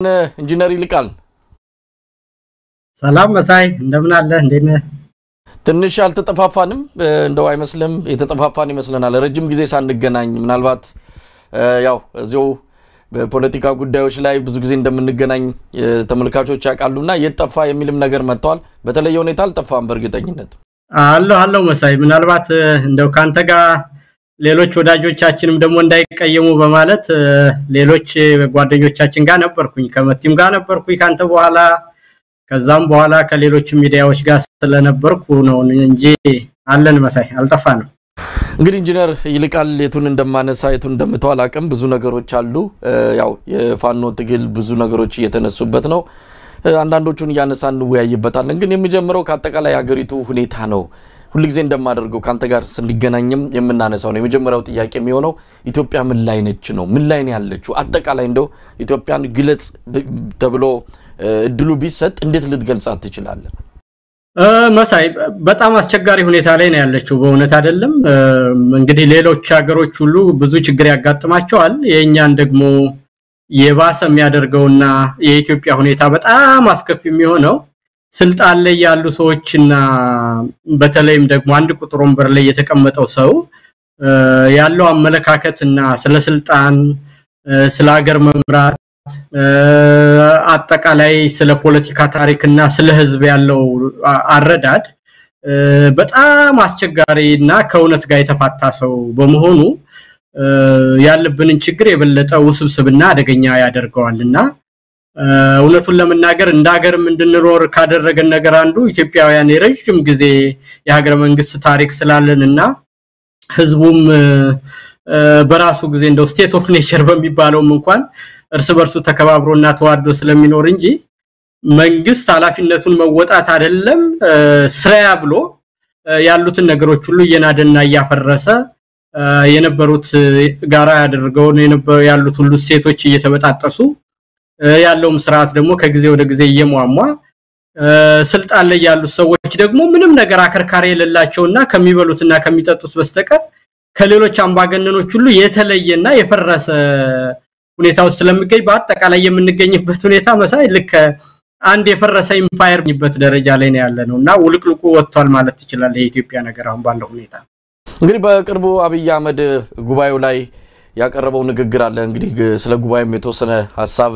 ኢንጂነር ይልቃል ሰላም መሳይ እንደምን አለ እንዴነ ትንሽ አልተጠፋፋንም እንደው አይመስልም የተጠፋፋን ይመስለናል ረጅም ጊዜ ሳንገናኝ ምናልባት ያው እዚው በፖለቲካ ጉዳዮች ላይ ብዙ ጊዜ እንደምንገናኝ ተመልካቾች ያቃሉና የጠፋ የሚልም ነገር መጥቷል በተለየ ሁኔታ አልጠፋም በርግጠኝነት አለው መሳይ ምናልባት እንደው ካንተ ጋር ሌሎች ወዳጆቻችንም ደግሞ እንዳይቀየሙ በማለት ሌሎች ጓደኞቻችን ጋር ነበርኩኝ ከመቲም ጋር ነበርኩኝ ካንተ በኋላ ከዛም በኋላ ከሌሎች ሚዲያዎች ጋር ስለነበርኩ ነው እንጂ አለን መሳይ አልጠፋንም እንግዲህ ኢንጂነር ይልቃል የቱን እንደማነሳ የቱን እንደምተዋል አቀም ብዙ ነገሮች አሉ ያው የፋኖ ትግል ብዙ ነገሮች እየተነሱበት ነው አንዳንዶቹን ያነሳን ወያይበታለን ግን የሚጀምረው ከአጠቃላይ ሀገሪቱ ሁኔታ ነው ሁሉ ጊዜ እንደማደርገው ካንተ ጋር ስንገናኝም የምናነሳው ነው የመጀመሪያው ጥያቄ የሚሆነው ኢትዮጵያ ምን ላይ ነች ነው ምን ላይ ነው ያለችው አጠቃላይ እንደው ኢትዮጵያን ግለጽ ተብሎ እድሉ ቢሰጥ እንዴት ልትገልጻት ትችላለህ መሳይ በጣም አስቸጋሪ ሁኔታ ላይ ነው ያለችው በእውነት አይደለም እንግዲህ ሌሎች ሀገሮች ሁሉ ብዙ ችግር ያጋጥማቸዋል የኛን ደግሞ የባሰ የሚያደርገውና የኢትዮጵያ ሁኔታ በጣም አስከፊ የሚሆነው ስልጣን ላይ ያሉ ሰዎችና በተለይም ደግሞ አንድ ቁጥር ወንበር ላይ የተቀመጠው ሰው ያለው አመለካከትና ስለ ስልጣን ስለ ሀገር መምራት አጠቃላይ ስለ ፖለቲካ ታሪክና ስለ ህዝብ ያለው አረዳድ በጣም አስቸጋሪና ከእውነት ጋር የተፋታ ሰው በመሆኑ ያለብንን ችግር የበለጠ ውስብስብና አደገኛ ያደርገዋልና እውነቱን ለመናገር እንደ ሀገርም እንድንኖር ካደረገን ነገር አንዱ ኢትዮጵያውያን የረጅም ጊዜ የሀገር መንግስት ታሪክ ስላለንና ህዝቡም በራሱ ጊዜ እንደው ስቴት ኦፍ ኔቸር በሚባለውም እንኳን እርስ በርሱ ተከባብሮና ተዋዶ ስለሚኖር እንጂ መንግስት ኃላፊነቱን መወጣት አይደለም ስራያ ብሎ ያሉትን ነገሮች ሁሉ እየናደና ያፈረሰ የነበሩት ጋራ ያደርገው ያሉት ሁሉ ሴቶች እየተበጣጠሱ ያለው መስራት ደግሞ ከጊዜ ወደ ጊዜ እየሟሟ ስልጣን ላይ ያሉ ሰዎች ደግሞ ምንም ነገር አከርካሪ የሌላቸውና ከሚበሉትና ከሚጠጡት በስተቀር ከሌሎች አምባገነኖች ሁሉ የተለየና የፈረሰ ሁኔታው ስለሚገኝ በአጠቃላይ የምንገኝበት ሁኔታ መሳይ ልክ አንድ የፈረሰ ኢምፓየር ኒበት ደረጃ ላይ ነው ያለነውና ውልቅልቁ ወጥቷል ማለት ይችላል የኢትዮጵያ ነገር አሁን ባለው ሁኔታ እንግዲህ በቅርቡ አብይ አህመድ ጉባኤው ላይ ያቀረበው ንግግር አለ እንግዲህ ስለ ጉባኤም የተወሰነ ሐሳብ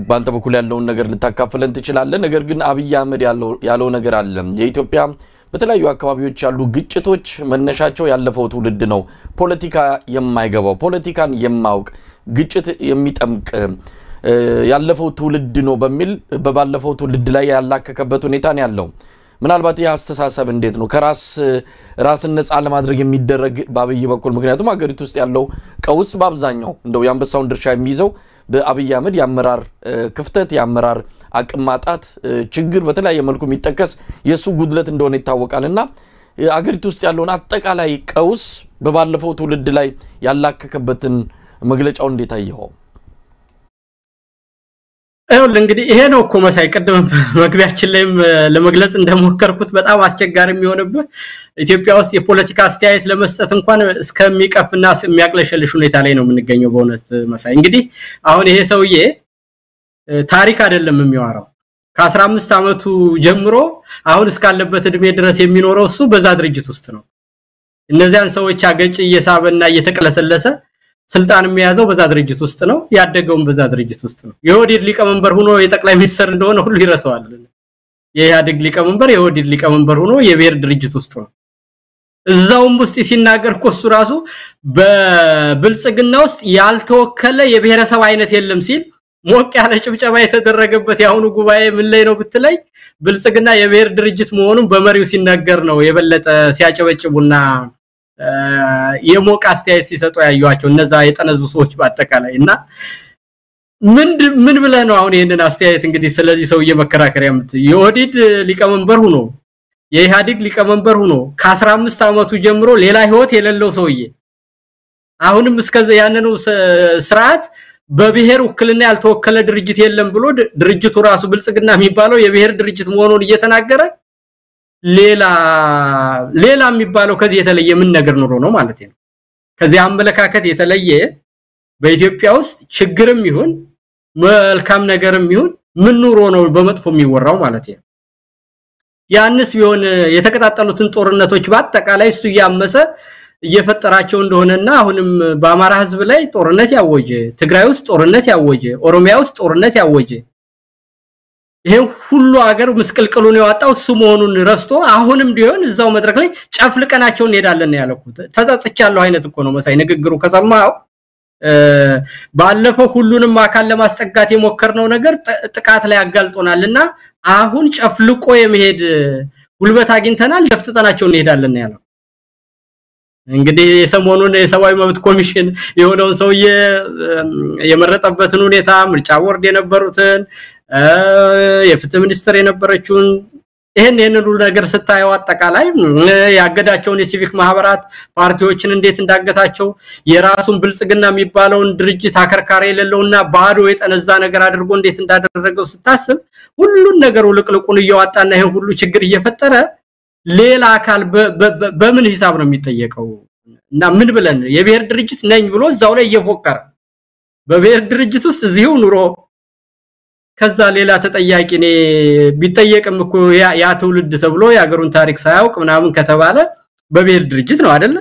ባንተ በኩል ያለውን ነገር ልታካፍለን ትችላለህ ነገር ግን አብይ አህመድ ያለው ነገር አለ የኢትዮጵያ በተለያዩ አካባቢዎች ያሉ ግጭቶች መነሻቸው ያለፈው ትውልድ ነው ፖለቲካ የማይገባው ፖለቲካን የማውቅ ግጭት የሚጠምቅ ያለፈው ትውልድ ነው በሚል በባለፈው ትውልድ ላይ ያላከከበት ሁኔታ ነው ያለው ምናልባት ያስተሳሰብ እንዴት ነው ራስን ነፃ ለማድረግ የሚደረግ ባብይ በኩል ምክንያቱም ሀገሪቱ ውስጥ ያለው ቀውስ በአብዛኛው እንደው ያንበሳውን ድርሻ የሚይዘው በአብይ አህመድ ያመራር ክፍተት ያመራር አቅማጣት ችግር በተለያየ መልኩ የሚጠቀስ የሱ ጉድለት እንደሆነ ይታወቃልና ሀገሪቱ ውስጥ ያለውን አጠቃላይ ቀውስ በባለፈው ትውልድ ላይ ያላከከበትን መግለጫው እንዴት አየኸው እንግዲህ ይሄ ነው እኮ መሳይ ቀደም መግቢያችን ላይም ለመግለጽ እንደሞከርኩት በጣም አስቸጋሪ የሚሆንበት ኢትዮጵያ ውስጥ የፖለቲካ አስተያየት ለመስጠት እንኳን እስከሚቀፍና የሚያቅለሸልሽ ሁኔታ ላይ ነው የምንገኘው በእውነት መሳይ እንግዲህ አሁን ይሄ ሰውዬ ታሪክ አይደለም የሚያወራው ከ15 አመቱ ጀምሮ አሁን እስካለበት እድሜ ድረስ የሚኖረው እሱ በዛ ድርጅት ውስጥ ነው እነዚያን ሰዎች አገጭ እየሳበና እየተቀለሰለሰ ስልጣን የሚያዘው በዛ ድርጅት ውስጥ ነው ያደገውም በዛ ድርጅት ውስጥ ነው የኦህዴድ ሊቀመንበር ሆኖ የጠቅላይ ሚኒስትር እንደሆነ ሁሉ ይረሳዋል የኢህአዴግ ሊቀመንበር የኦህዴድ ሊቀመንበር ሆኖ የብሔር ድርጅት ውስጥ ነው እዛውም ውስጥ ሲናገር ኮሱ ራሱ በብልጽግና ውስጥ ያልተወከለ የብሔረሰብ አይነት የለም ሲል ሞቅ ያለ ጭብጨባ የተደረገበት ያሁኑ ጉባኤ ምን ላይ ነው ብትለይ ብልጽግና የብሔር ድርጅት መሆኑን በመሪው ሲናገር ነው የበለጠ ሲያጨበጭቡና የሞቅ አስተያየት ሲሰጡ ያዩዋቸው እነዛ የጠነዙ ሰዎች በአጠቃላይና ምን ብለህ ነው አሁን ይሄንን አስተያየት እንግዲህ ስለዚህ ሰው እየመከራከሪያ የኦህዴድ ሊቀመንበር ሆኖ የኢህአዴግ ሊቀመንበር ሆኖ ከ15 አመቱ ጀምሮ ሌላ ህይወት የሌለው ሰውዬ አሁንም እስከዛ ያንኑ ስርዓት በብሔር ውክልና ያልተወከለ ድርጅት የለም ብሎ ድርጅቱ ራሱ ብልጽግና የሚባለው የብሔር ድርጅት መሆኑን እየተናገረ ሌላ የሚባለው ከዚህ የተለየ ምን ነገር ኖሮ ነው ማለት ነው ከዚህ አመለካከት የተለየ በኢትዮጵያ ውስጥ ችግርም ይሁን መልካም ነገርም ይሁን ምን ኑሮ ነው በመጥፎ የሚወራው ማለት ነው ያንስ ቢሆን የተከታተሉትን ጦርነቶች በአጠቃላይ እሱ ያመሰ እየፈጠራቸው እንደሆነና አሁንም በአማራ ህዝብ ላይ ጦርነት ያወጀ ትግራይ ውስጥ ጦርነት ያወጀ ኦሮሚያ ውስጥ ጦርነት ያወጀ ይሄ ሁሉ ሀገር ምስቅልቅሉን ያወጣው እሱ መሆኑን ረስቶ አሁንም ቢሆን እዛው መድረክ ላይ ጫፍልቀናቸው እንሄዳለን ያለኩት ተጸጽቻለሁ አይነት እኮ ነው መሳይ ንግግሩ ከሰማው ባለፈው ሁሉንም አካል ለማስጠጋት የሞከርነው ነገር ጥቃት ላይ አጋልጦናልና አሁን ጨፍልቆ የመሄድ ጉልበት አግኝተናል ለፍጥጠናቸው እንሄዳለን ያለው እንግዲህ የሰሞኑን የሰብአዊ መብት ኮሚሽን የሆነውን ሰው የመረጠበትን ሁኔታ ምርጫ ቦርድ የነበሩትን የፍትህ ሚኒስትር የነበረችውን ይሄን ሁሉ ነገር ስታየው አጠቃላይ ያገዳቸውን የሲቪክ ማህበራት ፓርቲዎችን እንዴት እንዳገታቸው የራሱን ብልጽግና የሚባለውን ድርጅት አከርካሪ የሌለውና ባዶ የጠነዛ ነገር አድርጎ እንዴት እንዳደረገው ስታስብ ሁሉን ነገር ልቅልቁን እያወጣና ይሄን ሁሉ ችግር እየፈጠረ ሌላ አካል በምን ሂሳብ ነው የሚጠየቀው እና ምን ብለን የብሔር ድርጅት ነኝ ብሎ እዛው ላይ እየፎከረ በብሔር ድርጅት ውስጥ እዚሁ ኑሮ ከዛ ሌላ ተጠያቂ ነኝ ቢጠየቅም እኮ ያ ትውልድ ተብሎ ያገሩን ታሪክ ሳያውቅ ምናምን ከተባለ በብሔር ድርጅት ነው አይደል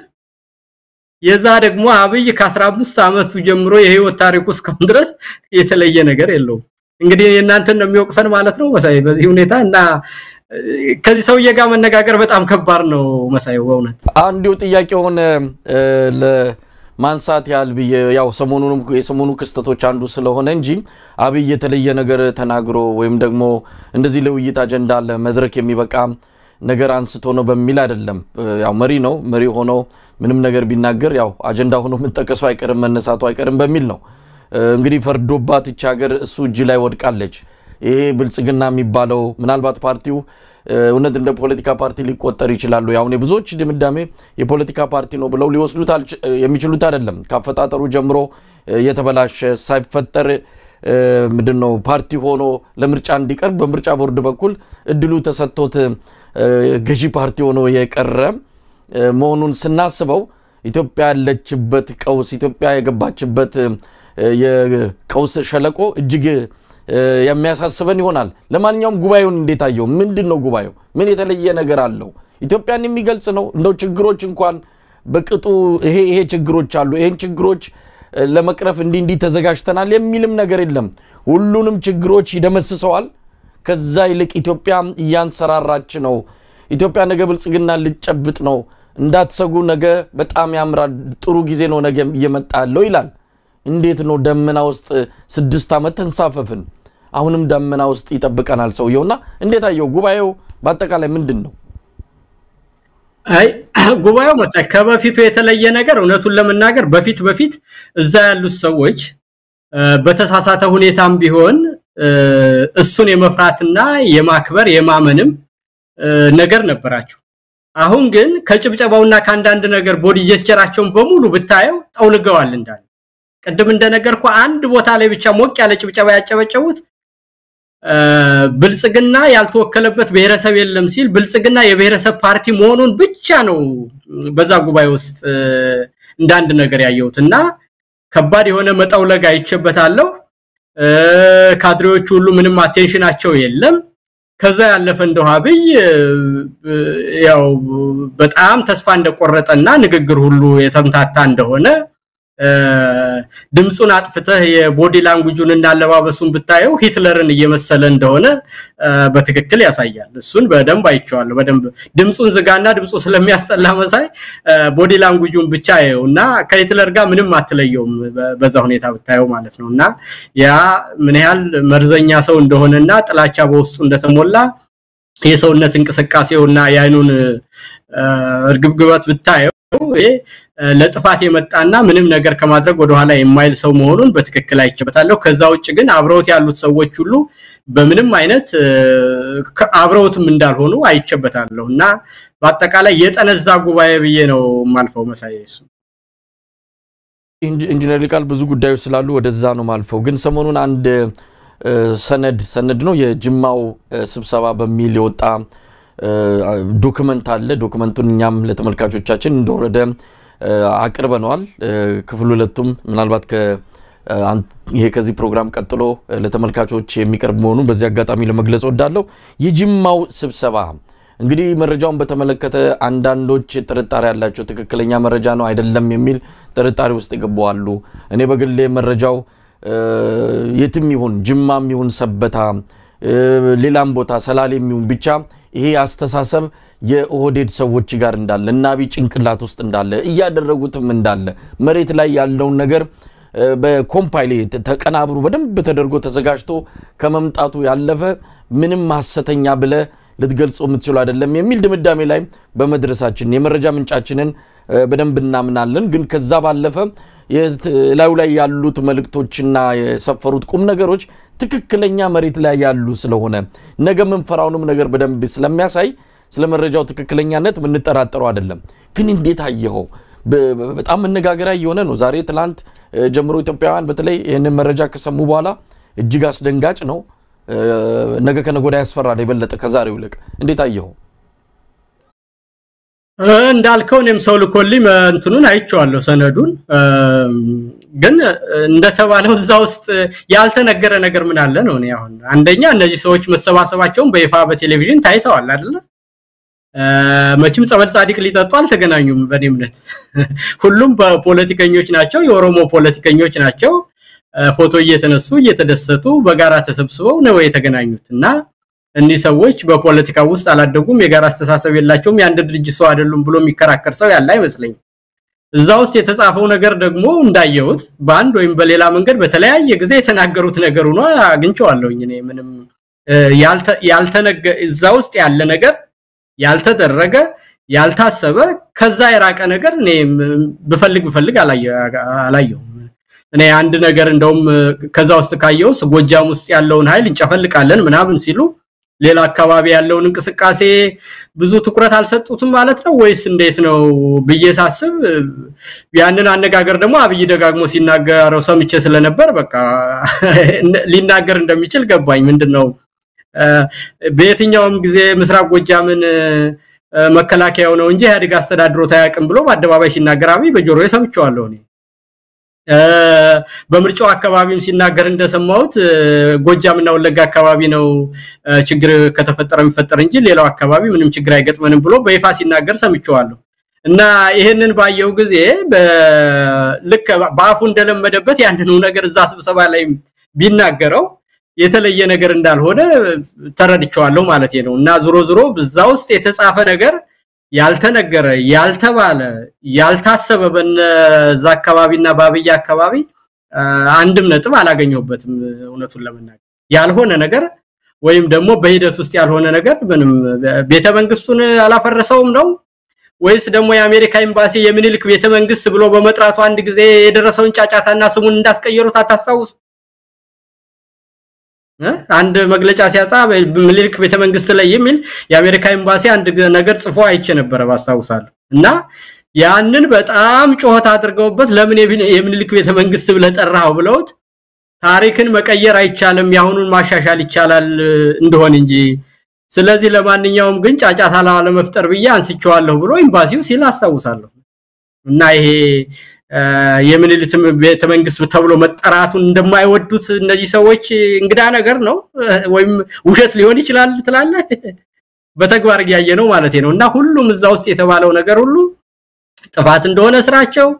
የዛ ደግሞ አብይ ከ15 አመቱ ጀምሮ የህይወት ታሪኩ እስካሁን ድረስ የተለየ ነገር የለውም እንግዲህ እናንተን ነው የሚወቅሰን ማለት ነው መሳይ በዚህ ሁኔታ እና ከዚህ ሰውዬ ጋር መነጋገር በጣም ከባድ ነው መሳይ ወውነት አንዱ ጥያቄውን ለማንሳት ያህል ያው የሰሞኑ ክስተቶች አንዱ ስለሆነ እንጂ አብይ የተለየ ነገር ተናግሮ ወይም ደግሞ እንደዚህ ለውይይት አጀንዳ ለመድረክ የሚበቃ ነገር አንስቶ ነው በሚል አይደለም ያው መሪ ሆኖ ምንም ነገር ቢናገር ያው አጀንዳ ሆኖ መጠቀሱ አይቀርም መነሳቱ አይቀርም በሚል ነው እንግዲህ ፈርዶባት እቺ ሀገር እሱ እጅ ላይ ወድቃለች ይሄ ብልጽግና የሚባለው ምናልባት ፓርቲው እውነት እንደ ፖለቲካ ፓርቲ ሊቆጠር ይችላል ያው ብዙዎች ድምዳሜ የፖለቲካ ፓርቲ ነው ብለው ሊወስዱት የሚችሉት አይደለም ካፈጣጠሩ ጀምሮ የተበላሸ ሳይፈጠር ምንድነው ፓርቲ ሆኖ ለምርጫ እንዲቀርብ በምርጫ ቦርድ በኩል እድሉ ተሰጥቶት ገዢ ፓርቲ ሆኖ የቀረ መሆኑን ስናስበው ኢትዮጵያ ያለችበት ቀውስ ኢትዮጵያ የገባችበት የቀውስ ሸለቆ እጅግ የሚያሳስበን ይሆናል ለማንኛውም ጉባኤውን እንዴት አየው ምንድነው ጉባኤው ምን የተለየ ነገር አለው ኢትዮጵያን የሚገልጽ ነው እንደው ችግሮች እንኳን በቅጡ ይሄ ችግሮች አሉ ይሄን ችግሮች ለመቅረፍ እንዲ ተዘጋጅተናል የሚልም ነገር የለም ሁሉንም ችግሮች ይደመስሰዋል ከዛ ይልቅ ኢትዮጵያ ያንሰራራች ነው ኢትዮጵያ ነገ ብልጽግና ልጨብጥ ነው እንዳትሰጉ ነገ በጣም ያምራል ጥሩ ጊዜ ነው ነገ እየመጣለው ይላል እንዴት ነው ደመና ውስጥ 6 አመት ተንሳፈፍን አሁንም ደመና ውስጥ ይጠብቀናል ሰውየውና እንዴት አየው ጉባኤው በአጠቃላይ ምንድነው አይ ጉባኤው መሰከ ከበፊቱ የተለየ ነገር እውነቱን ለመናገር በፊት እዛ ያሉት ሰዎች በተሳሳተ ሁኔታም ቢሆን እሱን የመፍራትና የማክበር የማመንም ነገር ነበራቸው አሁን ግን ከጭብጨባውና ካንዳንድ ነገር ቦዲ ጀስቸራቸውን በሙሉ ብታየው ጠውልገዋል እንዳለ ቀደም እንደነገርኩ አንድ ቦታ ላይ ብቻ ሞቅ ያለ ጭብጨባ ያጨበጨቡት ብልጽግና ያልተወከለበት ብሔረሰብ የለም ሲል ብልጽግና የብሔረሰብ ፓርቲ መሆኑን ብቻ ነው በዛ ጉባኤ ውስጥ እንዳንድ ነገር ያየውትና ከባድ የሆነ መጣውለጋ ይቸበታለው ካድሬዎች ሁሉ ምንም አቴንሽናቸው የለም ከዛ ያለፈ እንደው አብይ ያው በጣም ተስፋ እንደቆረጠና ንግግር ሁሉ የተምታታ እንደሆነ ድምጹን አጥፍተህ የቦዲ ላንጉጁን እናለባበሱን ብታየው ሂትለርን እየመሰለ እንደሆነ በትክክል ያሳያል እሱን በደንብ አይቻለሁ በደንብ ድምጹን ዝጋና ድምጹ ስለሚያስጠላ መሳይ ቦዲ ላንጉጁን ብቻ ያየውና ከሂትለር ጋር ምንም አትለየውም በዛ ሁኔታ ብታየው ማለት ነውና ያ ምን ያህል መርዘኛ ሰው እንደሆነና ጥላቻ በውስጡ እንደተሞላ የሰውነት እንቅስቃሴውና ያይኑን እርግብግበት ብታየው ለጥፋት የመጣና ምንም ነገር ከማድረግ ወደ ኋላ የማይል ሰው መሆኑን በትክክል አይቸበታለሁ ከዛ ውጭ ግን አብረውት ያሉት ሰዎች ሁሉ በምንም አይነት አብረውትም እንዳልሆኑ አይቸበታለሁና በአጠቃላይ የጠነዛ ጉባኤ ብዬ ነው ማልፈው መሳይሱ ኢንጂነር ሊቃል ብዙ ጉዳዮች ስላሉ ወደዛ ነው ማልፈው ግን ሰሞኑን አንድ ሰነድ ነው የጅማው ስብሰባ በሚል የወጣ ዶክመንት አለ ዶክመንቱን እኛም ለተመልካቾቻችን እንደወረደ አቅርበናል ክፍል ሁለቱም ምናልባት ይሄ ከዚህ ፕሮግራም ቀጥሎ ለተመልካቾች የሚቀርብ መሆኑን በዚህ አጋጣሚ ለመግለጽ ወዳለው የጅማው ስብሰባ እንግዲህ መረጃውን በተመለከተ አንዳንዶች ጥርጣሬ ያላቸው ትክክለኛ መረጃ ነው አይደለም የሚል ጥርጣሬ ውስጥ ይገባዋሉ እኔ በግሌ መረጃው የትም ይሁን ጅማም ይሁን ሰበታ ሌላም ቦታ ሰላሌም ይሁን ብቻ ይሄ አስተሳሰብ የኦህዴድ ሰዎች ጋር እንዳለ እናቢ ጭንቅላት ውስጥ እንዳለ እያደረጉትም እንዳለ መሬት ላይ ያለው ነገር በኮምፓይሌት ተቀናብሩ በደንብ ተደርጎ ተዘጋጅቶ ከመምጣቱ ያለፈ ምንም ሐሰተኛ ብለ ልትገልጸው የምትችሉ አይደለም የሚል ድምዳሜ ላይ በመድረሳችን የመረጃ ምንጫችንን በደንብ እናምናለን ግን ከዛ ባለፈ ላይ ያሉት መልእክቶችና የሰፈሩት ቁም ነገሮች ትክክለኛ መሬት ላይ ያሉ ስለሆነ ነገ መንፈራውንም ነገር በደንብ ስለሚያሳይ ስለመረጃው ትክክለኛነት ምን ተራጠሩ አይደለም ግን እንዴት አየኸው በጣም መነጋገሪያ የሆነ ነው ዛሬ ትላንት ጀምሮ ኢትዮጵያውያን በተለይ ይሄንን መረጃ ከሰሙ በኋላ እጅግ አስደንጋጭ ነው ነገ ከነጎዳ ያስፈራል ይበለጠ ከዛሬው ልቅ እንዴት አየኸው እንዳልከው እኔም ሰው ልኮልኝ እንትኑን አይቼዋለሁ ሰነዱን ግን እንደተባለው እዛ ውስጥ ያልተነገረ ነገር ምን አለ ነው እኔ አሁን አንደኛ እነዚህ ሰዎች መሰባሰባቸውን በይፋ በቴሌቪዥን ታይተዋል አይደል መቼም ጸበል ጻድቅ ሊጠጡ አልተገናኙም በኔ እምነት ሁሉም ፖለቲከኞች ናቸው የኦሮሞ ፖለቲከኞች ናቸው ፎቶ እየተነሱ እየተደሰቱ በጋራ ተሰብስበው ነው የተገናኙትና እነዚህ ሰዎች በፖለቲካ ውስጥ አላደጉም የጋራ አስተሳሰብ የላቸውም ያንድ ድርጅት ሰው አይደሉም ብሎ የሚከራከር ሰው ያለ አይመስልኝ እዛ ውስጥ የተጻፈው ነገር ደግሞ እንዳየሁት በአንድ ወይም በሌላ መንገድ በተለያየ ጊዜ የተናገሩት ነገር ሆኖ አግኝቼዋለሁኝ እኔ ምንም ያልተነገ እዛ ውስጥ ያለ ነገር ያልተደረገ ያልታሰበ ከዛ የራቀ ነገር እኔ ብፈልግ አላየው እኔ አንድ ነገር እንደውም ከዛ ውስጥ ካየውስ ጎጃም ውስጥ ያለውን ኃይል እንጨፈልቃለን ምናምን ሲሉ ሌላ አካባቢ ያለውን እንቅስቃሴ ብዙ ትኩረት አልሰጡትም ማለት ነው ወይስ እንዴት ነው በየሳስብ ያንን አነጋገር ደግሞ አብይ ደጋግሞ ሲናገረው ሰምቼ ስለነበር በቃ ሊናገር እንደሚችል ገባኝ ምንድነው በየትኛውም ጊዜ ምስራቅ ጎጃምን መከላከያው ነው እንጂ ያድግ አስተዳድሮ ታያቅም ብሎ በአደባባይ ሲናገር አብይ በጆሮዬ ሰምቼዋለሁ እኔ በምርጫው አካባቢም ሲናገር እንደሰማሁት ጎጃምና ወለጋ አካባቢ ነው ችግር ከተፈጠረ የሚፈጠር እንጂ ሌላው አካባቢ ምንም ችግር አይገጥመንም ብሎ በይፋ ሲናገር ሰምቼዋለሁ እና ይሄንን ባየው ጊዜ በልክ ባፉ እንደለመደበት ያንኑ ነገር እዛ ስብሰባ ላይ ቢናገረው የተለየ ነገር እንዳልሆነ ተረድቻለሁ ማለት ነው እና ዙሮ በዛ ውስጥ የተጻፈ ነገር ያልተነገረ ያልተባለ ያልታሰበ በዛ አካባቢና ባብያ አካባቢ አንድም ነጥብ አላገኘውበትም እውነቱን ለመናገር ያልሆነ ነገር ወይም ደግሞ በሂደት ውስጥ ያልሆነ ነገር ምንም ቤተ መንግስቱን አላፈረሰውም ነው ወይስ ደግሞ የአሜሪካ ኤምባሲ የምኒልክ ቤተ መንግስት ብሎ በመጥራቱ አንድ ጊዜ የደረሰውን ጫጫታና ስሙን እንዳስቀየሩት አታስታውስ አንድ መግለጫ ሲያጣ ምኒልክ ቤተ መንግስት ላይ የሚል የአሜሪካ ኤምባሲ አንድ ነገር ጽፎ አይቼ ነበር ባስታውሳለሁ እና ያንን በጣም ጮህት አድርገውበት ለምን የምኒልክ ቤተ መንግስት ብለጠራው ብለውት ታሪክን መቀየር አይቻልም ያሁኑን ማሻሻል ይቻላል እንደሆነ እንጂ ስለዚህ ለማንኛውም ግን ጫጫታ ለመፍጠር ብዬ አንስቼዋለሁ ብሎ ኤምባሲው ሲል አስታውሳለሁ እና ይሄ የምኒልክ ቤተ መንግስት ተብሎ መጠራቱን እንደማይወዱት እነዚህ ሰዎች እንግዳ ነገር ነው ወይም ውሸት ሊሆን ይችላል ትላለህ በተግባር ያያየ ነው ማለት ነውና ሁሉም እዛ ውስጥ የተባለው ነገር ሁሉ ጥፋት እንደሆነ ስራቸው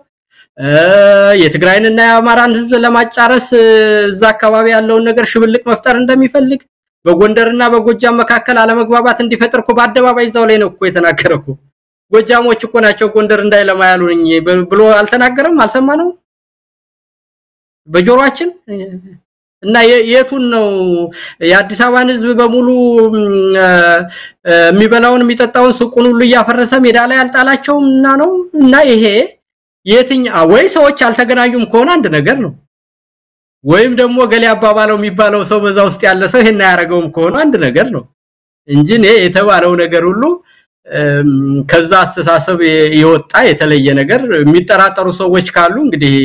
የትግራይንና የአማራን ህዝብ ለማጫረስ እዛ አካባቢ ያለውን ነገር ሽብልቅ መፍጠር እንደሚፈልግ በጎንደርና በጎጃም መካከል አለመግባባት እንዲፈጠርኩ በአደባባይ ዛው ላይ ነው እኮ የተናገረው ጎጃሞች እኮ ናቸው ጎንደር እንዳይለማ ያሉኝ ብሎ አልተናገረም አልሰማነው በጆሮአችን እና የቱን ነው የአዲስ አበባን ህዝብ በሙሉ የሚበላውን የሚጠጣውን ሱቁን ሁሉ ያፈረሰ ሜዳ ላይ አልጣላቸውምና ነው እና ይሄ የትኛው ወይ ሰዎች አልተገናኙም ከሆነ አንድ ነገር ነው ወይም ደግሞ ገሌ አባባለው የሚባለው ሰው በዛ ውስጥ ያለ ሰው ይሄን ያያረጋውም ከሆነ አንድ ነገር ነው እንጂ የተባለው ነገር ሁሉ ከዛ አስተሳሰብ ይወጣ የተለየ ነገር የሚጠራጠሩ ሰዎች ካሉ እንግዲህ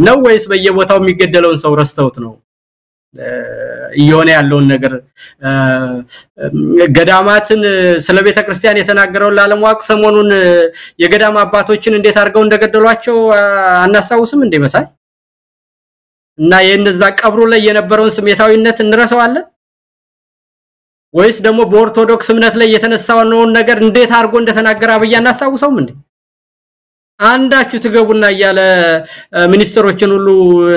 ነው ወይስ በየቦታው የሚገደለውን ሰው ረስተውት ነው ይሆነ ያለውን ነገር ገዳማትን ስለቤተ ክርስቲያን የተናገረው ለዓለምዋቅ ሰሞኑን የገዳማ አባቶችን እንዴት አድርገው እንደገደሏቸው አናስታውስም እንዴ መሳይ እና የነዛ ቀብሩ ላይ የነበረውን ስሜታዊነት እንረሳዋለን ወይስ ደግሞ በኦርቶዶክስ እምነት ላይ የተነሳውን ነገር እንዴት አርጎ እንደተናገረ አብይ እናስታውሰውም እንዴ አንዳችሁ ትገቡና ያለ ሚኒስትሮችን ሁሉ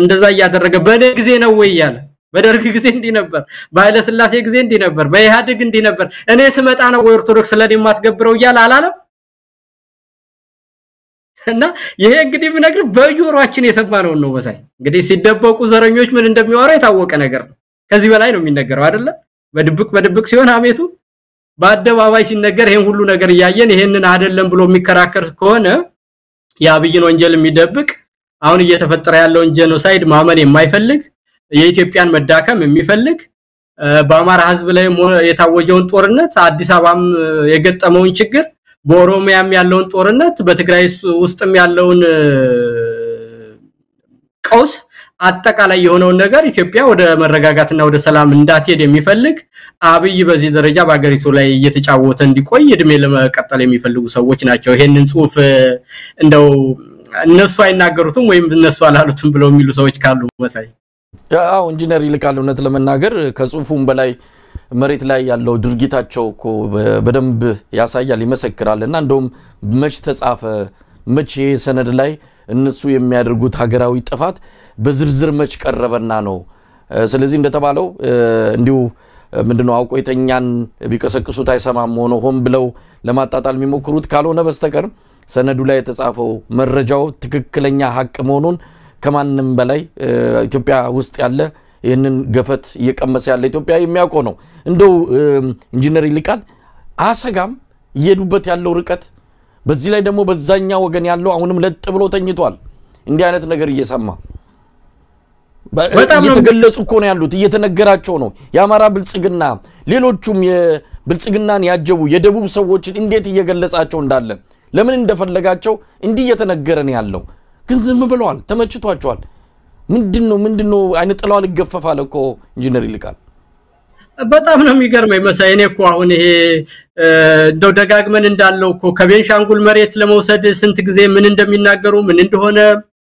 እንደዛ ያደረገ በኔ ጊዜ ነው ወይ ያለ በደርግ ጊዜ እንዲ ነበር በኃይለ ሥላሴ ጊዜ እንዲ ነበር በኢህአዴግ እንዲ ነበር እኔ ስመጣ ነው ኦርቶዶክስ ለኔ ማትገብረው ያለ አላለም እና ይሄ እንግዲህ ብነግር በጆሮአችን የሰማነው ነው መሳይ እንግዲህ ሲደበቁ ዘረኞች ምን እንደሚያወራ የታወቀ ነገር ነው ከዚህ በላይ ነው የሚነገረው አይደለ በድብቅ ሲሆን አሜቱ በአደባባይ ሲነገር ይሄን ሁሉ ነገር ያያየን ይሄንን አይደለም ብሎ የሚከራከር ከሆነ ያብይን ወንጀል የሚደብቅ አሁን እየተፈጠረ ያለውን ጄኖሳይድ ማመን የማይፈልግ የኢትዮጵያን መዳከም የሚፈልግ በአማራ ህዝብ ላይ የታወጀውን ጦርነት አዲስ አበባም የገጠመውን ችግር በኦሮሚያም ያለውን ጦርነት በትግራይ ውስጥም ያለውን ቀውስ አጠቃላይ የሆነው ነገር ኢትዮጵያ ወደ መረጋጋትና ወደ ሰላም እንዳትሄድ የሚፈልግ አብይ በዚህ ደረጃ በአገሪቱ ላይ እየተጫወተ እንዲቆይ እድሜ ለመቀጠል የሚፈልጉ ሰዎች ናቸው ይሄንን ጽሁፍ እንደው እነሱ አይናገሩትም ወይም እነሱ አላሉትም ብለው የሚሉ ሰዎች ካሉ መሳይ ያው ኢንጂነር ይልቃል እውነት ለመናገር ከጽሁፉም በላይ መሬት ላይ ያለው ድርጊታቸው እኮ በደንብ ያሳያል ይመሰክራልና እንደውም መች ተጻፈ መች ሰነድ ላይ እነሱ የሚያደርጉት ሀገራዊ ጥፋት በዝርዝር መች ቀረበና ነው ስለዚህ እንደተባለው እንዲሁ ምንድነው አውቆይተኛን ቢቀሰቅሱት አይሰማም ሆኖ ብለው ለማጣጣል የሚሞክሩት ካልሆነ በስተቀር ሰነዱ ላይ የተጻፈው መረጃው ትክክለኛ ሀቅ መሆኑን ከማንንም በላይ ኢትዮጵያ ውስጥ ያለ ይሄንን ገፈት እየቀመሰ ያለ ኢትዮጵያ የሚያውቀው ነው እንደው ኢንጂነር ይልቃል አሰጋም እየሄዱበት ያለው ርቀት በዚህ ላይ ደግሞ በዛኛው ወገን ያለው አሁንም ለጥ ብሎ ተኝቷል እንዲህ አይነት ነገር እየሰማ እየተገለጹ እኮ ነው ያሉት እየተነገራቸው ነው የአማራ ብልጽግና ሌሎቹም የብልጽግናን ያጀቡ የደቡብ ሰዎች እንዴት እየገለጻቸው እንዳለ ለምን እንደፈለጋቸው እንዲህ እየተነገረ ነው ያለው ግን ዝም ብለዋል ተመችቷቸዋል ምንድነው አይነ ጥላው ልገፈፋለ እኮ ኢንጂነር ይልቃል በጣም ነው የሚገርመኝ መሳይ እኔ እኮ አሁን ይሄ እንደው ደጋግመን እንዳለው እኮ ከቤንሻንጉል መሬት ለመውሰድ ስንት ጊዜ ምን እንደሚናገሩ ምን እንደሆነ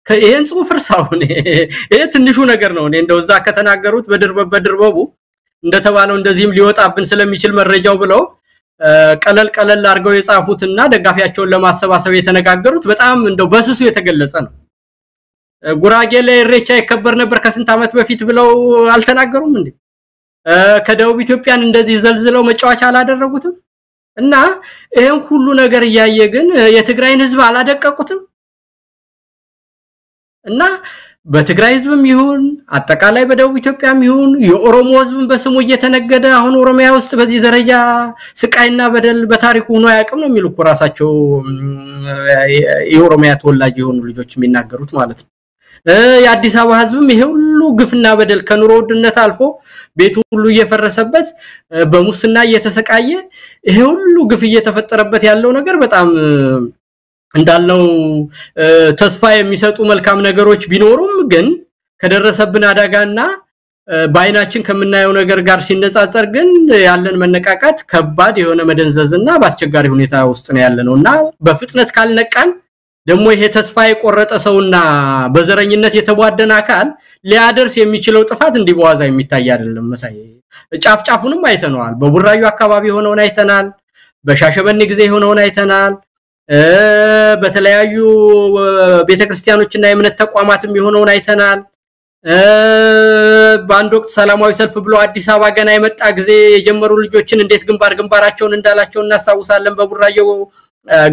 ይሄን ጽሁፍ እርሳውን ይሄ ትንሹ ነገር ነው እኔ እንደው እዛ ከተናገሩት በድርበቡ እንደተባለው እንደዚህም ሊወጣብን ስለሚችል መረጃው ብለው ቀለል አርገው የጻፉትና ደጋፊያቸውን ለማሰባሰብ የተነጋገሩት በጣም እንደው በስሱ የተገለጸ ነው ጉራጌ ላይ ሬቻ ይከበር ነበር ከስንት አመት በፊት ብለው አልተናገሩም እንዴ ከደቡብ ኢትዮጵያን እንደዚህ ዘልዝለው መጫወቻ አላደረጉትም እና ይሄን ሁሉ ነገር ያያየ ግን የትግራይን ህዝብ አላደቀቁትም እና በትግራይ ህዝብም ይሁን አጠቃላይ በደቡብ ኢትዮጵያም ይሁን የኦሮሞ ህዝብም በስሙ እየተነገደ አሁን ኦሮሚያ ውስጥ በዚህ ደረጃ ስቃይና በደል በታሪኩ ሆኖ ያቀም ነው የሚሉ ራሳቸው የኦሮሚያ ተወላጅ የሆኑ ልጆች የሚናገሩት ማለት ነው የአዲስ አበባ ህዝብም ይሄ ሁሉ ግፍና በደል ከኑሮ ውድነት አልፎ ቤቱ ሁሉ እየፈረሰበት በሙስና እየተሰቃየ ይሄ ሁሉ ግፍ እየተፈጠረበት ያለው ነገር በጣም እንዳለው ተስፋ የሚሰጡ መልካም ነገሮች ቢኖሩም ግን ከደረሰብን አዳጋና ባይናችን ከምናየው ነገር ጋር ሲነጻጸር ግን ያለን መነቃቃት ከባድ የሆነ መደንዘዝና በአስቸጋሪ ሁኔታ ውስጥ ነው ያለነውና በፍጥነት ካልነቃን ደግሞ ይሄ ተስፋ የቆረጠ ሰውና በዘረኝነት የተቧደነ አካል ሊያደርስ የሚችለው ጥፋት እንዲበዋዛ የሚታይ አይደለም መሳይ ጫፍጫፉንም አይተናል በቡራዩ አካባቢ ሆነውን አይተናል በሻሸመኔ ጊዜ ሆነውን አይተናል በተለያዩ ቤተክርስቲያኖችና የእምነት ተቋማትም የሆነውን አይተናል ባንድ ወቅት ሰላማዊ ሰልፍ ብሎ አዲስ አበባ ገና የመጣ ጊዜ የጀመሩ ልጆችን እንዴት ግንባራቸውን እንዳላቸው እናሳውሳለን በቡራዩ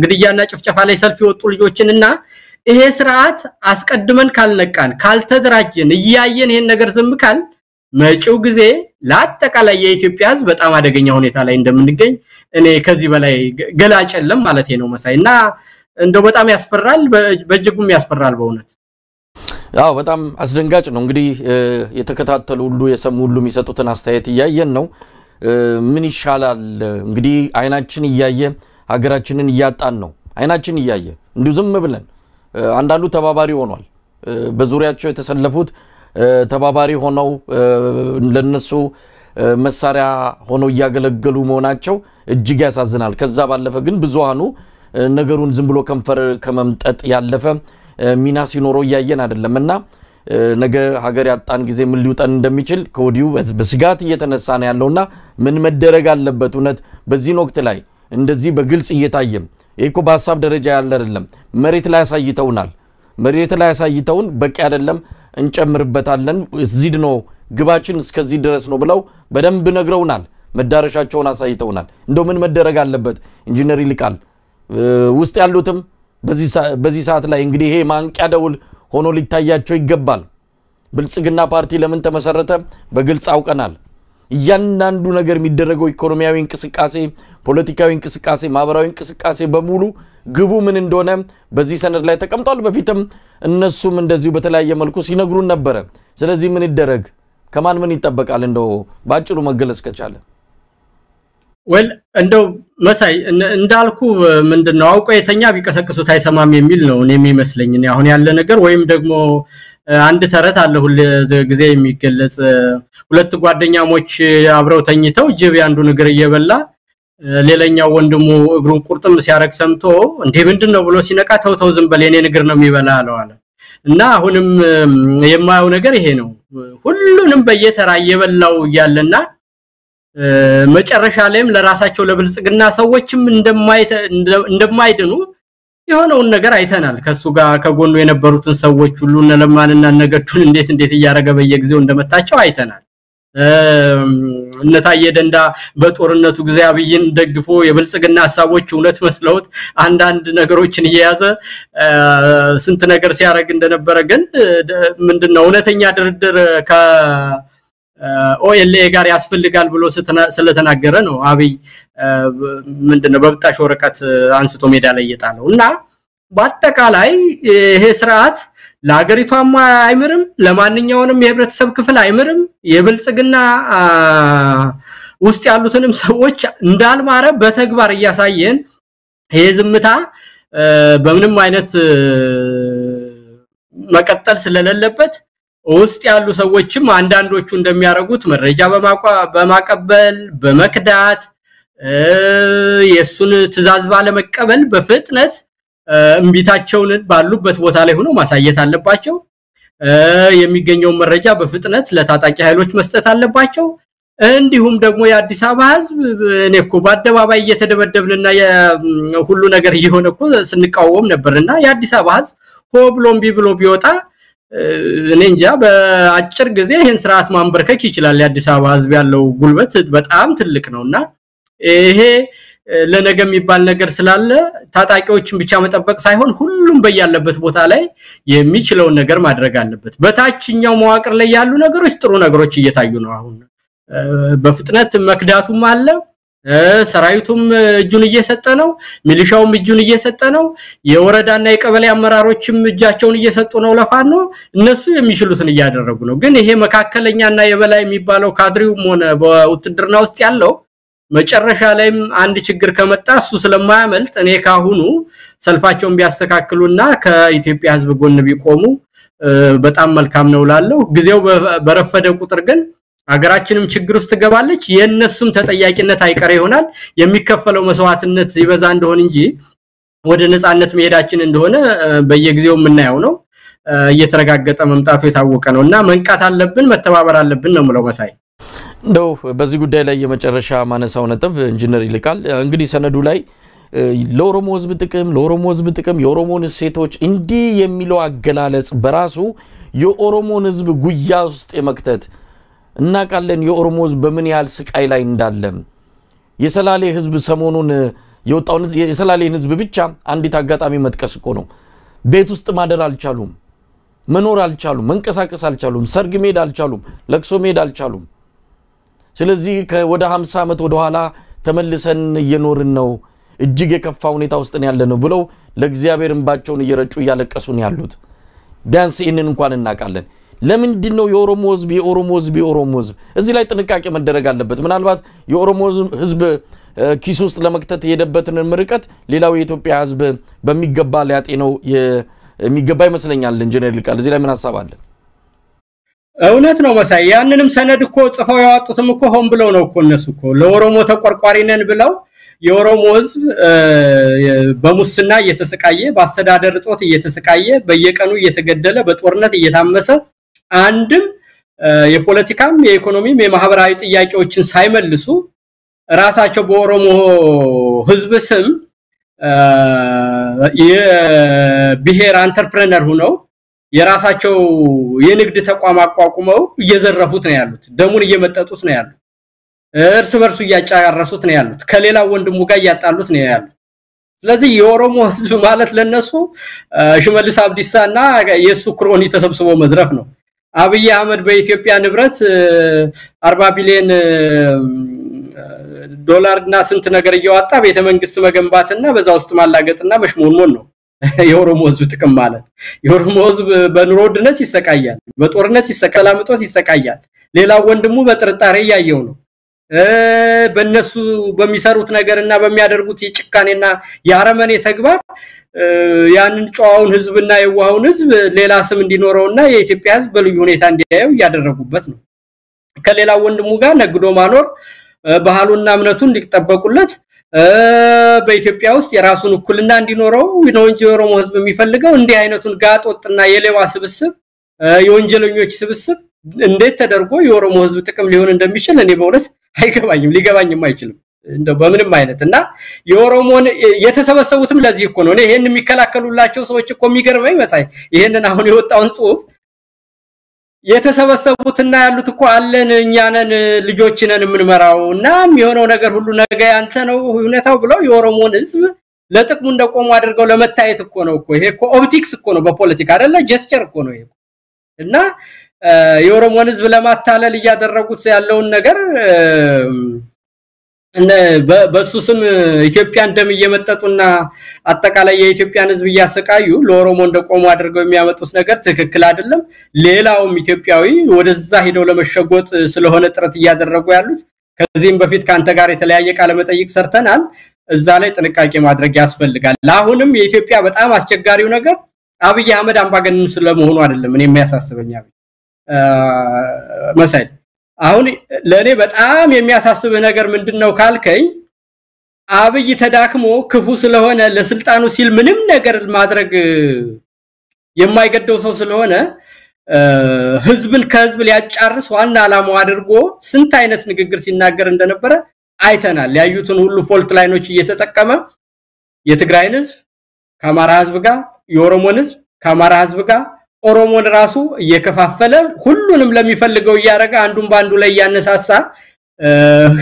ግድያና ጭፍጨፋ ላይ ሰልፍ ይወጡ ልጆችንና ይሄ ስርዓት አስቀድመን ካልነቃን ካልተደራጀን እያየን ይሄን ነገር ዝምካል መጪው ጊዜ ለአጠቃላይ የኢትዮጵያ ህዝብ በጣም አደገኛ ሁኔታ ላይ እንደምንገኝ እኔ ከዚህ በላይ ገላጭ የለም ማለት ነው መሳይና እንደው በጣም ያስፈራል በእጅጉም ያስፈራል በእውነት ያው በጣም አስደንጋጭ ነው እንግዲህ የተከታተሉ ሁሉ የሰሙ ሁሉ የሚሰጡትን አስተያየት ያያየን ነው ምን ይሻላል እንግዲህ አይናችን ያያየ ሀገራችንን ያጣን ነው አይናችን ያያየ እንዲሁ ዝም ብለን አንዳንዱ ተባባሪ ሆኗል በዙሪያቸው የተሰለፉት ተባባሪ ሆነው ለነሱ መሳሪያ ሆነው ያገለገሉ መሆናቸው እጅግ ያሳዝናል ከዛ ባለፈ ግን ብዙሃኑ ነገሩን ዝም ብሎ ከንፈር ከመምጠጥ ያለፈ ሚና ሲኖረው ያያየን አይደለምና ነገ ሀገር ያጣን ጊዜ ምን ሊውጠን እንደሚችል ከወዲሁ በስጋት እየተነሳ ነው ያለውና ምን መደረግ አለበት እውነት በዚህ ወቅት ላይ እንደዚህ በግልጽ እየታየ እኮ በሐሳብ ደረጃ ያለ አይደለም መሬት ላይ ያሳይተውናል መሬት ላይ ያሳይተውን በቂ አይደለም እንጨምርበታለን እዚህ ነው ግባችን እስከዚህ ድረስ ነው ብለው በደንብ ነግረውናል መዳረሻቸውን አሳይተውናል እንደው ምን መደረግ አለበት ኢንጂነር ይልቃል ውስጥ ያሉትም በዚህ ሰዓት ላይ እንግዲህ ይሄ ማንቂያ ደውል ሆኖ ሊታያቸው ይገባል ብልጽግና ፓርቲ ለምን ተመሰረተ በግልጽ አውቀናል እያንዳንዱ ነገር የሚደረገው ኢኮኖሚያዊ እንቅስቃሴ ፖለቲካዊ እንቅስቃሴ ማህበራዊ እንቅስቃሴ በሙሉ ግቡ ምን እንደሆነ በዚህ ሰነድ ላይ ተቀምጧል በፊትም እነሱም እንደዚሁ በተለያየ መልኩ ሲነግሩን ነበር ስለዚህ ምን ይደረግ ከማን ምን ይጠበቃል እንደው ባጭሩ መገለጽ ከቻለ ወል እንደው መሳይ እንዳልኩ ምንድነው አውቆ የተኛ ቢቀሰቅሱት አይሰማም የሚል ነው እኔ የሚመስለኝ እኔ አሁን ያለ ነገር ወይም ደግሞ አንድ ተረት አለ ሁሉ ጊዜ የሚገለጽ ሁለት ጓደኛሞች አብረው ተኝተው ጅብ ያንዱን እግር እየበላ ሌላኛው ወንድሙ እግሩን ቁርጥም ሲያረክ ሰምቶ እንዴ ምንድነው ብሎ ሲነቃ ተውተው ዝም በል የኔን እግር ነው የሚበላ አለ እና አሁንም የማየው ነገር ይሄ ነው ሁሉንም በየተራ እየበላው ያለና መጨረሻ ላይም ለራሳቸው ለብልጽግና ሰዎችም እንደማይድኑ የሆነውን ነገር አይተናል ከሱ ጋር ከጎኑ የነበሩትን ሰዎች ሁሉ ለማንና ነገዱን እንዴት እያረገ በየጊዜው እንደመታቸው አይተናል እነታየ ደንዳ በጦርነቱ ጊዜ አብይን ደግፎ የብልጽግና ሐሳቦች እውነት መስለውት አንዳንድ ነገሮችን እየያዘ ስንት ነገር ሲያረግ እንደነበረ ግን ምንድነው እውነተኛ ድርድር ከ ኦኤልኤ ጋር ያስፈልጋል ብሎ ስለተናገረ ነው አብይ ምንድነው በብጣሽ ወረቀት አንስቶ ሜዳ ላይ ይጣለው እና በአጠቃላይ ይሄ ስርዓት ለሀገሪቷም አይምርም ለማንኛውንም የህብረተሰብ ክፍል አይምርም የብልጽግና ውስጥ ያሉትንም ሰዎች እንዳልማረ በተግባር ያሳየን ይሄ ዝምታ በምንም አይነት መቀጠል ስለሌለበት ውስጥ ያሉ ሰዎችም አንዳንዶቹ እንደሚያረጉት መረጃ በማቀበል በመክዳት የሱን ትዛዝ ባለመቀበል በፍጥነት እንቢታቸውን ባሉበት ቦታ ላይ ሆኖ ማሳየት አለባቸው የሚገኘው መረጃ በፍጥነት ለታጣቂ ኃይሎች መስጠት አለባቸው እንዲሁም ደግሞ የአዲስ አበባ ህዝብ እኔኮ በአደባባይ እየተደበደብንና ሁሉ ነገር እየሆነኮ ስንቃወም ነበርና የአዲስ አበባ ህዝብ ሆብሎም ቢብሎ ቢወጣ እኔ እንጃ በአጭር ጊዜ ይሄን ስርዓት ማንበርከክ ይችላል የአዲስ አበባ ህዝብ ያለው ጉልበት በጣም ትልቅ ነውና ይሄ ለነገ የሚባል ነገር ስላለ ታጣቂዎችን ብቻ መጠበቅ ሳይሆን ሁሉም በያለበት ቦታ ላይ የሚችለውን ነገር ማድረግ አለበት በታችኛው መዋቅር ላይ ያሉ ነገሮች ጥሩ ነገሮች እየታዩ ነው አሁን በፍጥነት መክዳቱም አለ ሰራዊቱም እጁን እየሰጠ ነው ሚሊሻውም እጁን እየሰጠ ነው የወረዳና የቀበሌ አመራሮችም እጃቸውን እየሰጡ ነው ለፋኖ እነሱ የሚችሉትን እያደረጉ ነው ግን ይሄ መካከለኛና የበላይ የሚባለው ካድሪውም ሆነ በውትድርና ውስጥ ያለው መጨረሻ ላይም አንድ ችግር ከመጣ እሱ ስለማያመልጥ እኔ ካሁኑ ሰልፋቸውን ቢያስተካክሉና ከኢትዮጵያ ህዝብ ጎን ቢቆሙ በጣም መልካም ነው ላለው ጊዜው በረፈደ ቁጥር ግን አገራችንም ችግር ውስጥ ገባለች የነሱም ተጠያቂነት አይቀር ይሆናል የሚከፈለው መስዋዕትነት ይበዛ እንደሆነ እንጂ ወደ ነፃነት መሄዳችን እንደሆነ በየጊዜው የምናየው ነው እየተረጋገጠ መምጣቱ የታወቀ ነውና መንቃት አለብን መተባበር አለብን ነው ማለት መሳይ እንደው በዚህ ጉዳይ ላይ የመጨረሻ ማነሳው ነጥብ ኢንጂነር ይልቃል እንግዲህ ሰነዱ ላይ ለኦሮሞ ህዝብ ጥቅም የኦሮሞን ሴቶች እንዲ የሚለው አገላለጽ በራሱ የኦሮሞን ህዝብ ጉያ ውስጥ የመክተት እናቃለን የኦሮሞ ህዝብ በምን ያህል ስቃይ ላይ እንዳለ የሰላሌ ህዝብ ሰሞኑን የወጣውን የሰላሌን ህዝብ ብቻ አንዲት አጋጣሚ መጥቀስ እኮ ነው ቤት ውስጥ ማደር አልቻሉም መኖር አልቻሉም መንቀሳቀስ አልቻሉም ሰርግ ሜዳ አልቻሉም ለቅሶ ሜዳ አልቻሉም ስለዚህ ወደ 50 ዓመት ወደ ኋላ ተመልሰን እየኖርን ነው እጅግ የከፋ ሁኔታ ውስጥ ነው ያለነው ብለው ለእግዚአብሔር እንባቸውን እየረጩ ያለቀሱን ያሉት ቢያንስ ይሄንን እንኳን እናቃለን ለምንድነው የኦሮሞ ህዝብ እዚህ ላይ ጥንቃቄ መደረግ አለበት ምናልባት የኦሮሞ ህዝብ ኪስ ውስጥ ለመክተት የሄደበትን ምርቀት ሌላው የኢትዮጵያ ህዝብ በሚገባ ሊያጤነው የሚገባ ይመስለኛል ኢንጂነር ይልቃል እዚህ ላይ ምን ሐሳብ አለ እውነት ነው መሳይ ያንንም ሰነድ እኮ ጽፈው ያወጡትም እኮ ሆን ብለው ነው እኮ እነሱ እኮ ለኦሮሞ ተቆርቋሪ ነን ብለው የኦሮሞ ህዝብ በሙስና እየተሰቃየ በአስተዳደር ጦት እየተሰቃየ በየቀኑ እየተገደለ በጦርነት እየታመሰ አንድም የፖለቲካም የኢኮኖሚም የማህበራዊ ጥያቄዎችን ሳይመልሱ ራሳቸው በኦሮሞ ህዝብ ስም የብሔር አንተርፕረነር ሆነው የራሳቸው የንግድ ተቋም አቋቁመው እየዘረፉት ነው ያሉት ደሙን እየመጠጡት ነው ያሉት እርስ በርሱ እያጫረሱት ነው ያሉት ከሌላ ወንድሙ ጋር ያጣሉት ነው ያሉት ስለዚህ የኦሮሞ ህዝብ ማለት ለነሱ ሽመልስ አብዲሳና የሱ ክሮኒ ተሰብስቦ መዝረፍ ነው አብይ አህመድ በኢትዮጵያ ንብረት 40 ቢሊዮን ዶላርና ስንት ነገር እያወጣ ቤተ መንግስት መገንባትና በዛ ውስጥ ማላገጥና መሽሞንሞን ነው የኦሮሞ ህዝብ ጥቅም ማለት የኦሮሞ ህዝብ በኑሮ ውድነት ይሰቃያል በጦርነት ይሰቃላምጦት ይሰቃያል ሌላው ወንድሙ በጥርጣሬ ያየው ነው በእነሱ በሚሰሩት ነገርና በሚያደርጉት የጭካኔና ያረመኔ ተግባር ያንን ጨዋውን ህዝብና የዋውን ህዝብ ሌላ ስም እንዲኖረውና የኢትዮጵያ ህዝብ በልዩ ሁኔታ እንዲያየው ያደረጉበት ነው ከሌላው ወንድሙ ጋር ነግዶ ማኖር ባህሉና እምነቱን እንዲጠበቁለት በኢትዮጵያ ውስጥ የራሱን እኩልና እንዲኖረው ነው እንጂ ኦሮሞ ህዝብ የሚፈልገው እንዲህ አይነቱን ጋጦጥና የሌባ ስብስብ የወንጀለኞች ስብስብ እንዴት ተደርጎ የኦሮሞ ህዝብ ጥቅም ሊሆን እንደሚችል እኔ በእውነት አይገባኝም ሊገባኝም አይችልም እንደው በምንም አይነትና የኦሮሞን የተሰበሰቡትም ለዚህ እኮ ነው ይሄን የሚከላከሉላቸው ሰዎች እኮ የሚገርመኝ መሳይ ይሄንን አሁን የወጣውን ጽሁፍ የተሰበሰቡትና ያሉት እኮ አለን እኛ ነን ልጆች ነን ምንመራውና የሚሆነው ነገር ሁሉ ነገ ያንተ ነው ሁኔታው ብለው የኦሮሞን ህዝብ ለጥቅሙ እንደቆሙ አድርገው ለመታየት እኮ ነው እኮ ይሄ እኮ ኦፕቲክስ እኮ ነው በፖለቲካ አይደለ ጀስቸር እኮ ነው ይሄ እና የኦሮሞን ህዝብ ለማታለል ያደረጉት ያለውን ነገር በሱ ስም ኢትዮጵያን ደም እየመጠጡና አጠቃላይ የኢትዮጵያን ህዝብ ያሰቃዩ ለኦሮሞ እንደቆሙ አድርገው የሚያመጡት ነገር ትክክል አይደለም ሌላውም ኢትዮጵያዊ ወደዛ ሄደው ለመሸጎጥ ስለሆነ ጥረት ያደረጉ ያሉት ከዚህም በፊት ካንተ ጋር የተለያየ ቃለ መጠይቅ ሰርተናል እዛ ላይ ጥንቃቄ ማድረግ ያስፈልጋል አሁንም የኢትዮጵያ በጣም አስቸጋሪው ነገር አብይ አህመድ አምባገነን ስለመሆኑ አይደለም እኔ የሚያሳስበኝ መሳይ አሁን ለኔ በጣም የሚያሳስብ ነገር ምንድነው ካልከኝ አብይ ተዳክሞ ክፉ ስለሆነ ለስልጣኑ ሲል ምንም ነገር ማድረግ የማይገደው ሰው ስለሆነ ህዝብን ከህዝብ ሊያጫርስ ዋና ዓላማው አድርጎ ስንት አይነት ንግግር ሲናገር እንደነበረ አይተናል ያዩትን ሁሉ ፎልት ላይኖች እየተጠቀመ የትግራይን ህዝብ ከአማራ ህዝብ ጋር የኦሮሞን ህዝብ ከአማራ ህዝብ ጋር ኦሮሞን ራሱ እየከፋፈለ ሁሉንም ለሚፈልገው ያረጋ አንዱን ባንዱ ላይ ያነሳሳ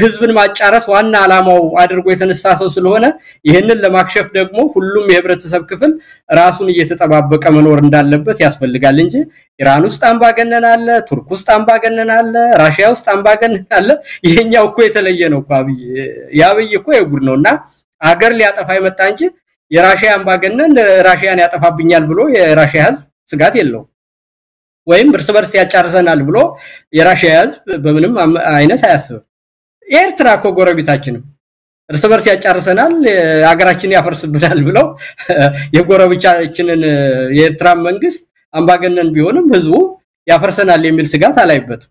ህዝብን ማጫረስ ዋና ዓላማው አድርጎ የተነሳሰው ስለሆነ ይሄንን ለማክሸፍ ደግሞ ሁሉም የህብረተሰብ ክፍል ራሱን እየተጠባበቀ መኖር እንዳለበት ያስፈልጋል እንጂ ኢራን ውስጥ አምባገነን አለ ቱርክ ውስጥ አምባገነን አለ ራሺያ ውስጥ አምባገነን አለ ይሄኛው እኮ የተለየ ነው እኮ ያብይ እኮ የጉድ ነውና አገር ሊያጠፋ ይመጣ እንጂ የራሺያ አምባገነን ራሺያን ያጠፋብኛል ብሎ የራሺያ ህዝብ ስጋት የለው ወይም እርስ በርስ ያጫርሰናል ብሎ የራሺያ ህዝብ በምንም አይነት አያስብም ኤርትራ እኮ ጎረቤታችን እርስ በርስ ያጫርሰናል አገራችን ያፈርስብናል ብለው የጎረቤታችንን የኤርትራ መንግስት አምባገነን ቢሆንም ህዝቡ ያፈርሰናል የሚል ስጋት አላይበት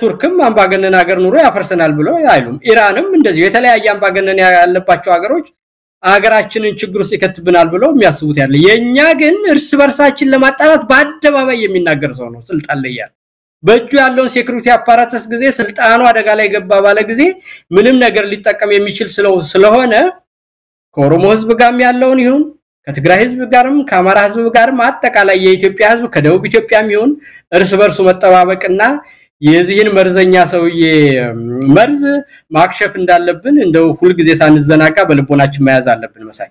ቱርክም አምባገነን ሀገር ኑሮ ያፈርሰናል ብሎ አይሉም ኢራንም እንደዚህ የተለያየ አምባገነን ያለባቸው ሀገሮች አገራችንን ችግር ውስጥ ይከትብናል ብለው የሚያስቡት ያለ የኛ ግን እርስ በርሳችን ለማጣላት በአደባባይ የሚናገር ሰው ነው ስልጣን ላይ ያለ በእጁ ያለውን ሴኩሪቲ አፓራተስ ጊዜ ስልጣኑ አደጋ ላይ ገባ ባለ ጊዜ ምንም ነገር ሊጠቀም የሚችል ስለሆነ ከኦሮሞ ህዝብ ጋርም ያለውን ይሁን ከትግራይ ህዝብ ጋርም ከአማራ ህዝብ ጋርም አጠቃላይ የኢትዮጵያ ህዝብ ከደቡብ ኢትዮጵያም ይሁን እርስ በርሱ መጠባበቅና የዚህን መርዘኛ ሰውዬ መርዝ ማክሸፍ እንዳለብን እንደው ሁሉ ጊዜ ሳንዘናጋ በልቦናችን መያዝ አለብን መሳይ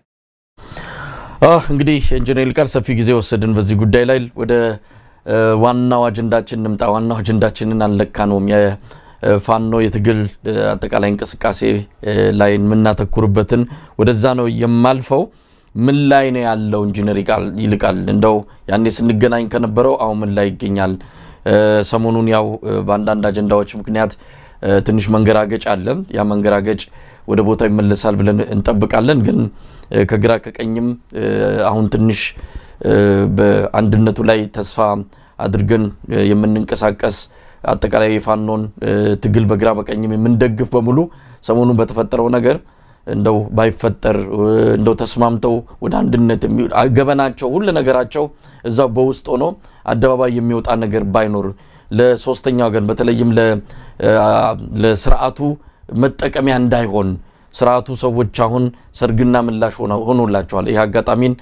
እንግዲህ ኢንጂነር ቃል ሰፊ ጊዜ ወሰድን በዚህ ጉዳይ ላይ ወደ ዋናው አጀንዳችን እንምጣ ዋናው አጀንዳችንን አንለካነውም የፋኖ የትግል አጠቃላይ እንቅስቃሴ ላይ ምናተኩርበትን ወደዛ ነው የማልፈው ምን ላይ ነው ያለው ኢንጂነር ቃል ይልቃል እንደው ያኔ ስንገናኝ ከነበረው አሁን ምን ላይ ይገኛል ሰሞኑን ያው ባንዳንድ አጀንዳዎች ምክንያት ትንሽ መንገራገጭ አለ ያ መንገራገጭ ወደ ቦታው ይመለሳል ብለን እንጠብቃለን ግን ከግራ ከቀኝም አሁን ትንሽ በአንድነቱ ላይ ተስፋ አድርገን የምንንቀሳቀስ አጠቃላይ ፋኖን ትግል በግራ በቀኝም የምንደግፍ በሙሉ ሰሞኑን በተፈጠረው ነገር እንደው ባይፈጠር እንደው ተስማምተው ወደ አንድነት ገበናቸው ሁሉ ነገራቸው እዛው በውስጥ ሆኖ አደባባይ የሚወጣ ነገር ባይኖር ለሶስተኛ ወገን በተለይም ለስርዓቱ መጠቀሚያ እንዳይሆን ስርዓቱ ሰዎች አሁን ሰርግና ምላሽ ሆኖላቸዋል ይሄ አጋጣሚን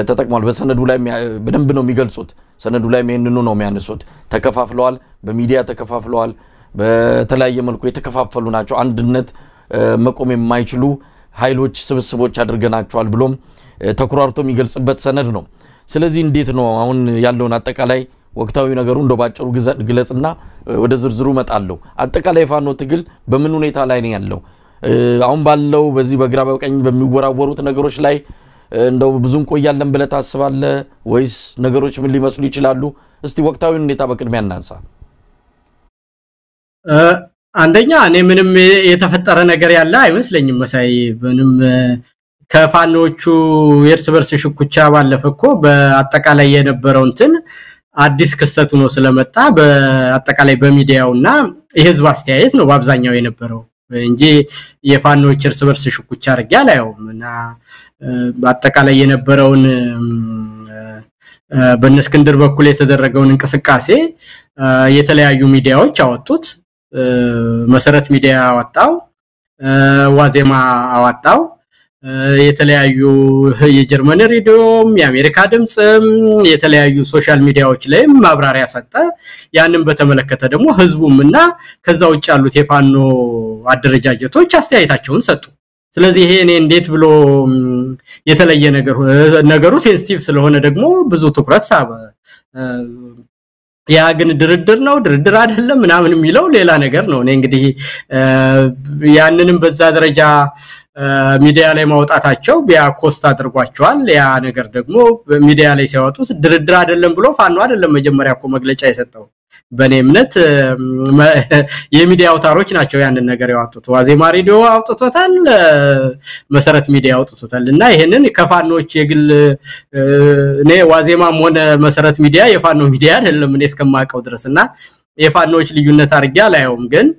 ተጠቅሟል በሰነዱ ላይ በደንብ ነው የሚገልጹት ሰነዱ ላይ ይሄንኑ ነው የሚያነሱት ተከፋፍለዋል በሚዲያ ተከፋፍለዋል በተለያየ መልኩ የተከፋፈሉ ናቸው አንድነት መቆም የማይችሉ ኃይሎች ስብስቦች አድርገናቸዋል ብሎም ተኩራርቶ የሚገልጽበት ሰነድ ነው ስለዚህ እንዴት ነው አሁን ያለውን አጠቃላይ ወቅታዊ ነገሩ እንደባጭሩ ግለጽና ወደ ዝርዝሩ መጣለው አጠቃላይ ፋኖ ትግል በምን ሁኔታ ላይ ነው ያለው አሁን ባለው በዚህ በግራ በቀኝ በሚወራወሩት ነገሮች ላይ እንደው ብዙን ቆያለን ብለ ታስባለ ወይስ ነገሮች ምን ሊመስሉ ይችላሉ እስቲ ወቅታዊ ሁኔታ በቅድሚያ እናንሳ አንደኛ እኔ ምንም የተፈጠረ ነገር ያለ አይመስለኝም መሳይ ምንም ከፋኖቹ የርስ በርስ ሽኩቻ ባለፈኮ በአጠቃላይ የነበረው እንትን አዲስ ክስተት ነው ስለመጣ በአጠቃላይ በሚዲያውና የህዝብ አስተያየት ነው በአብዛኛው የነበረው እንጂ የፋኖች እርስ በርስ ሽኩቻ አርጋላ ያውምና በአጠቃላይ የነበረውን በእነስክንድር በኩል የተደረገውን እንቅስቃሴ የተለያዩ ሚዲያዎች አወጡት መሰረት ሚዲያ አወጣው ዋዜማ አወጣው የተለያዩ የጀርመን ሬዲዮም የአሜሪካ ድምጽም የተለያዩ ሶሻል ሚዲያዎች ላይ ማብራሪያ ሰጠ ያንን በተመለከተ ደግሞ ህዝቡምና ከዛው ውጭ ያሉት የፋኖ አደረጃጀቶች አስተያየታቸውን ሰጡ ስለዚህ ይሄ እኔ እንዴት ብሎ የተለየ ነገሩ ሴንሲቲቭ ስለሆነ ደግሞ ብዙ ትኩረት ሳበ ያ ግን ድርድር አይደለም ምናምን የሚለው ሌላ ነገር ነው እኔ እንግዲህ ያንንም በዛ ደረጃ ሚዲያ ላይ ማውጣታቸው ቢያ ኮስት አድርጓቸዋል ያ ነገር ደግሞ ሚዲያ ላይ ሲያወጡት ድርድር አይደለም ብሎ ፋኖ አይደለም መጀመሪያኮ መግለጫ የሰጠው በኔ እምነት የሚዲያ አውታሮች ናቸው ያንን ነገር ያወጡት ዋዜማ ሬዲዮ አውጥቶታል መሰረት ሚዲያ አውጥቶታልና ይሄንን ከፋኖች የግል እኔ ዋዜማም ሆነ መሰረት ሚዲያ የፋኖ ሚዲያ አይደለም እኔ እስከማቀው ድረስና የፋኖች ልዩነት አርጋ ላይውም ግን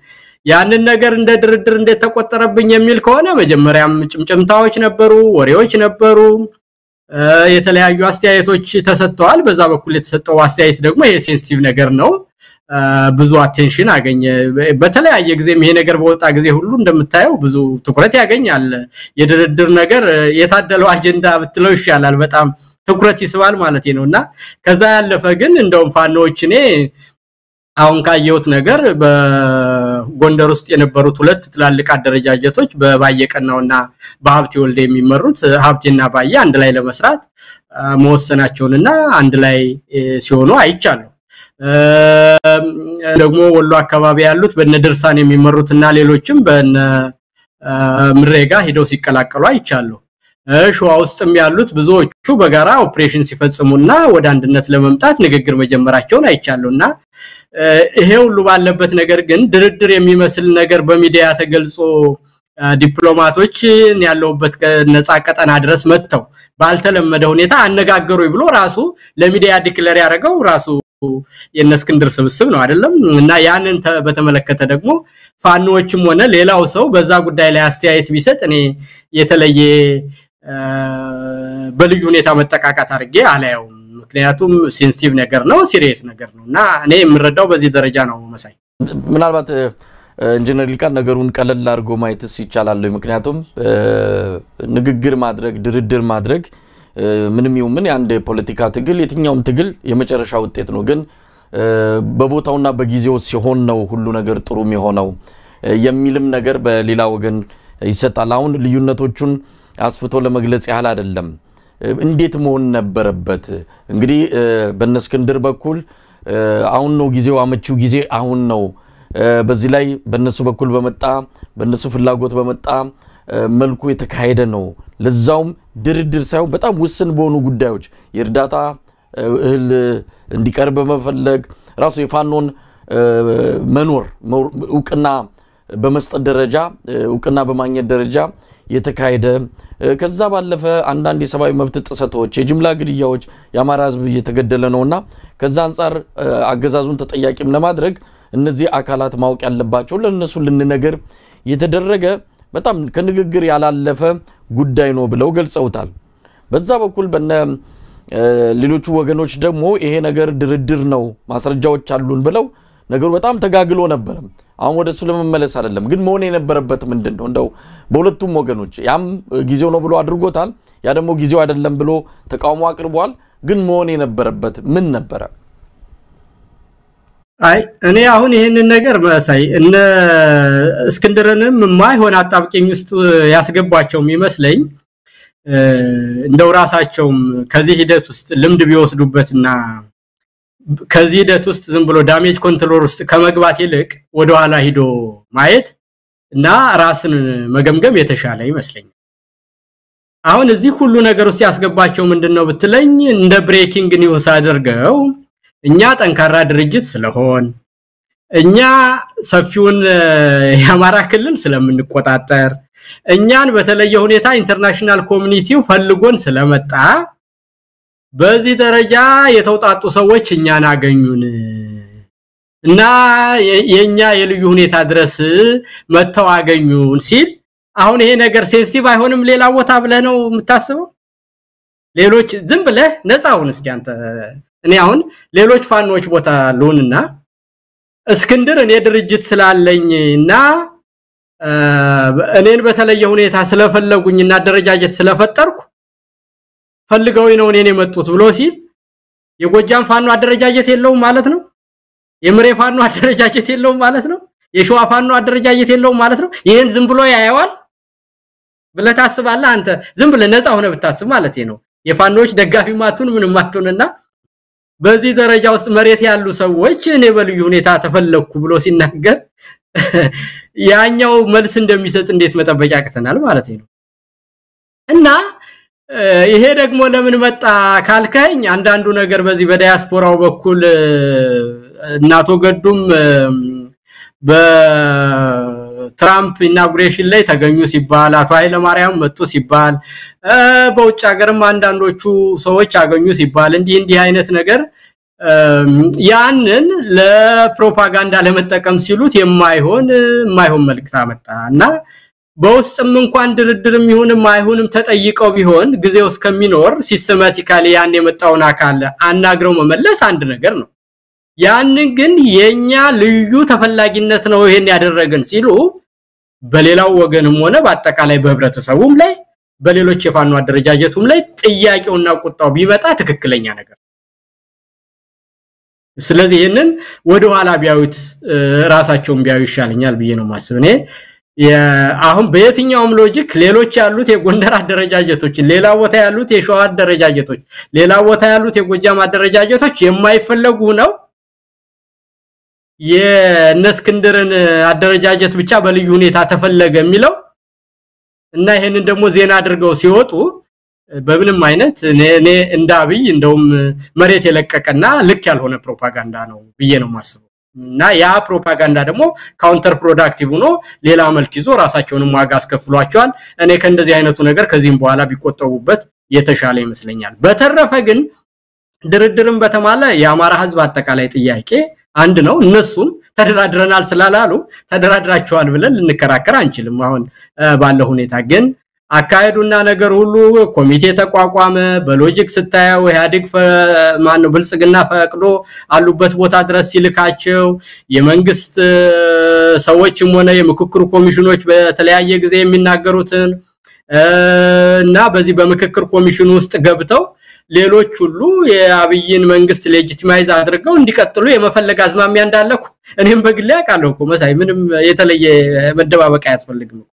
ያንን ነገር እንደ ድርድር እንደተቆጠረብኝ የሚል ከሆነ መጀመሪያም ጭምጭምታዎች ነበሩ ወሬዎች ነበሩ የተለያዩ አስተያየቶች ተሰጥተዋል በዛ በኩል የተሰጠው አስተያየት ደግሞ ይሄ ሴንሲቲቭ ነገር ነው ብዙ አቴንሽን አገኘ በተለያየ ጊዜ ይሄ ነገር በወጣ ጊዜ ሁሉ እንደምታየው ብዙ ትኩረት ያገኛል የድርድር ነገር የታደለው አጀንዳ ብትለው ይሻላል በጣም ትኩረት ይስባል ማለት ነውና ከዛ ያለፈ ግን እንደውም ፋኖዎች እኔ አሁን ካየሁት ነገር በጎንደር ውስጥ የነበሩት ሁለት ትላልቅ አደረጃጀቶች በባየቀናውና በሀብቴ ወልደ የሚመሩት ሀብቴና ባየ አንድ ላይ ለመስራት መወሰናቸውንና አንድ ላይ ሲሆኑ አይቻለሁ ደግሞ ወሎ አካባቢ ያሉት በነድርሳን የሚመሩትና ሌሎችም በነ ምሬጋ ሄደው ሲቀላቀሉ አይቻለሁ ሸዋ ውስጥም ያሉት ብዙዎቹ በጋራ ኦፕሬሽን ሲፈጽሙና ወደ አንድነት ለመምጣት ንግግር መጀመራቸውን አይቻለሁና ይሄ ሁሉ ባለበት ነገር ግን ድርድር የሚመስል ነገር በሚዲያ ተገልጾ ዲፕሎማቶች ያለውበት ነፃ ቀጠና ድረስ መጥተው ባልተለመደ ሁኔታ አነጋገሩኝ ብሎ ራሱ ለሚዲያ ዲክሌር ያደረገው ራሱ የነስክንድር ስብስብ ነው አይደለም እና ያንን በተመለከተ ደግሞ ፋኖዎችም ሆነ ሌላው ሰው በዛ ጉዳይ ላይ አስተያየት ቢሰጥ እኔ የተለየ በልዩ ሁኔታ መጠቃቃት አርጌ አላየውም ምክንያቱም ሴንሲቲቭ ነገር ነው ሲሪየስ ነገር ነውና እኔ የምረዳው በዚህ ደረጃ ነው መሳይ ምናልባት ኢንጂነር ሊቃን ነገሩን ቀለል አድርጎ ማየትስ ይቻላል ምክንያቱም ንግግር ማድረግ ድርድር ማድረግ ምንም ይሁን አንድ ፖለቲካ ትግል የትኛውም ትግል የመጨረሻ ውጤት ነው ግን በቦታውና በጊዜው ሲሆን ነው ሁሉ ነገር ጥሩ የሚሆነው የሚልም ነገር በሌላ ወገን ይሰጣል አሁን ልዩነቶቹን አስፍቶ ለመግለጽ ያህል አይደለም እንዴት መሆን ነበረበት እንግዲህ በነስክንድር በኩል አሁን ነው ጊዜው አመቺው ጊዜ አሁን ነው በዚህ ላይ በነሱ በኩል በመጣ በነሱ ፍላጎት በመጣ መልኩ የተካሄደ ነው ለዛውም ድርድር ሳይሆን በጣም ውስን በሆኑ ጉዳዮች የርዳታ እህል እንዲቀርብ በመፈለግ ራሱ የፋኖን መኖር ዕውቅና በመስጠት ደረጃ ዕውቅና በማግኘት ደረጃ የተካሄደ ከዛ ባለፈ አንዳንድ የሰብአዊ መብት ጥሰቶች የጅምላ ግድያዎች ያማራ ህዝብ እየተገደለ ነውና ከዛ አንፃር አገዛዙን ተጠያቂም ለማድረግ እነዚህ አካላት ማወቅ ያለባቸው ለነሱ ልንነገር የተደረገ በጣም ከንግግር ያላለፈ ጉዳይ ነው ብለው ገልጸውታል። በዛ በኩል በነ ሌሎቹ ወገኖች ደግሞ ይሄ ነገር ድርድር ነው ማስረጃዎች አሉን ብለው ነገሩ በጣም ተጋግሎ ነበር። አሁን ወደሱ ለመመለስ አይደለም ግን መሆን የነበረበት ምንድነው እንደው በሁለቱም ወገኖች ያም ጊዜው ነው ብሎ አድርጎታል ያ ደግሞ ጊዜው አይደለም ብሎ ተቃውሞ አቅርቧል ግን መሆን የነበረበት ምን ነበር? አይ እኔ አሁን ይሄንን ነገር መሳይ እነ እስክንድርንም ማይሆን አጣብቂኝ ውስጥ ያስገባቸው የሚመስለኝ እንደው ራሳቸውም ከዚህ ሂደት ውስጥ ልምድ ቢወስዱበትና ከዚህ ሂደት ውስጥ ዝም ብሎ ዳሜጅ ኮንትሮል ውስጥ ከመግባት ይልቅ ወደ ኋላ ሂዶ ማየት እና ራስን መገምገም የተሻለ ይመስለኛል። አሁን እዚህ ሁሉ ነገር ውስጥ ያስገባቸው ምንድነው ብትለኝ እንደ ብሬኪንግ ኒውስ አድርገው እኛ ጠንካራ ድርጅት ስለሆን እኛ ሰፊውን የአማራ ክልል ስለምንቆጣጠር እኛን በተለየ ሁኔታ ኢንተርናሽናል ኮሚኒቲው ፈልጎን ስለመጣ በዚህ ደረጃ የተውጣጡ ሰዎች እኛን አገኙን እና የኛ የልዩ ሁኔታ ድረስ መተው አገኙን ሲል አሁን ይሄ ነገር ሴንሲቲቭ አይሆንም ሌላ ቦታ ብለህ ነው የምታስበው? ሌሎች ዝም ብለህ ነፃውን እስኪ አንተ እኔ አሁን ሌሎች ፋኖች ቦታ ሎንና እስክንድር እኔ ድርጅት ስላለኝና እኔን በተለየ ሁኔታ ስለፈለጉኝና ደረጃጀት ስለፈጠርኩ ፈልገው ነው እኔን የመጡት ብሎ ሲል የጎጃም ፋኖ አደረጃጀት የለውም ማለት ነው? የምሬ ፋኖ አደረጃጀት የለውም ማለት ነው? የሸዋ ፋኖ አደረጃጀት የለውም ማለት ነው? ይሄን ዝም ብሎ ያያዋል ብለህ ታስባለህ አንተ? ዝም ብለህ ነፃ ሆነ ብታስብ ማለት ነው የፋኖች ደጋፊ ማቱን ምንም ማቱንና በዚህ ደረጃ ውስጥ መሬት ያሉ ሰዎች እኔ በልዩ ሁኔታ ተፈለኩ ብሎ ሲናገር ያኛው መልስ እንደሚሰጥ እንዴት መጠበቅ ያቅተናል ማለት ነው። እና ይሄ ደግሞ ለምን መጣ ካልከኝ አንዳንዱ ነገር በዚህ በዳያስፖራው በኩል እናቶ ገዱም በትራምፕ ኢናጉሬሽን ላይ ተገኙ ሲባል አቶ ኃይለ ማርያም መጡ ሲባል በውጭ ሀገርም አንዳንዶቹ ሰዎች አገኙ ሲባል እንዲህ አይነት ነገር ያንን ለፕሮፓጋንዳ ለመጠቀም ሲሉት የማይሆን መልእክት አመጣና በውስጥም እንኳን ድርድርም ይሁንም አይሁንም ተጠይቀው ቢሆን ጊዜው እስከሚኖር ሲስተማቲካሊ ያን የመጣውን አካል አናግረው መመለስ አንድ ነገር ነው። ያን ግን የኛ ልዩ ተፈላጊነት ነው ይሄን ያደረገን ሲሉ በሌላው ወገንም ሆነ በአጠቃላይ በህብረተሰቡም ላይ በሌሎች የፋኖ አደረጃጀቱም ላይ ጥያቄውና ቁጣው ቢመጣ ትክክለኛ ነገር። ስለዚህ ይሄንን ወደ ኋላ ቢያዩት ራሳቸውን ቢያዩ ይሻለኛል ብዬ ነው ማስበኔ። አሁን በየትኛውም ሎጂክ ሌሎች ያሉት የጎንደር አደረጃጀቶች ሌላ ቦታ ያሉት የሸዋ አደረጃጀቶች ሌላ ቦታ ያሉት የጎጃም አደረጃጀቶች የማይፈለጉ ነው የነስክንድርን አደረጃጀት ብቻ በልዩ ሁኔታ ተፈለገ የሚለው እና ይሄንን ደግሞ ዜና አድርገው ሲወጡ በምንም አይነት እኔ እንዳብይ እንደውም መሬት የለቀቀና ልክ ያልሆነ ፕሮፓጋንዳ ነው ብዬ ነው ማስበው። እና ያ ፕሮፓጋንዳ ደግሞ ካውንተር ፕሮዳክቲቭ ሆኖ ሌላ መልክ ይዞ ራሳቸውንም ዋጋ አስከፍሏቸዋል። እኔ ከእንደዚህ አይነቱ ነገር ከዚህም በኋላ ቢቆጠቡበት የተሻለ ይመስለኛል። በተረፈ ግን ድርድርም በተማለ የአማራ ህዝብ አጠቃላይ ጥያቄ አንድ ነው። እነሱም ተደራድረናል ስላላሉ ተደራድራቸዋል ብለን ልንከራከር አንችልም። አሁን ባለው ሁኔታ ግን አካሄዱና ነገር ሁሉ ኮሚቴ ተቋቋመ በሎጂክ ስታየው ኢህአዴግ ማነው ብልጽግና ፈቅዶ አሉበት ቦታ ድረስ ሲልካቸው የመንግስት ሰዎችም ሆነ የምክክሩ ኮሚሽኖች በተለያየ ጊዜ የሚናገሩትን እና በዚህ በምክክር ኮሚሽኑ ውስጥ ገብተው ሌሎች ሁሉ የአብይን መንግስት ሌጂቲማይዝ አድርገው እንዲቀጥሉ የመፈለግ አዝማሚያ እንዳለኩ እኔም በግሌ አውቃለሁ እኮ መሳይ ምንም የተለየ መደባበቅ አያስፈልግም።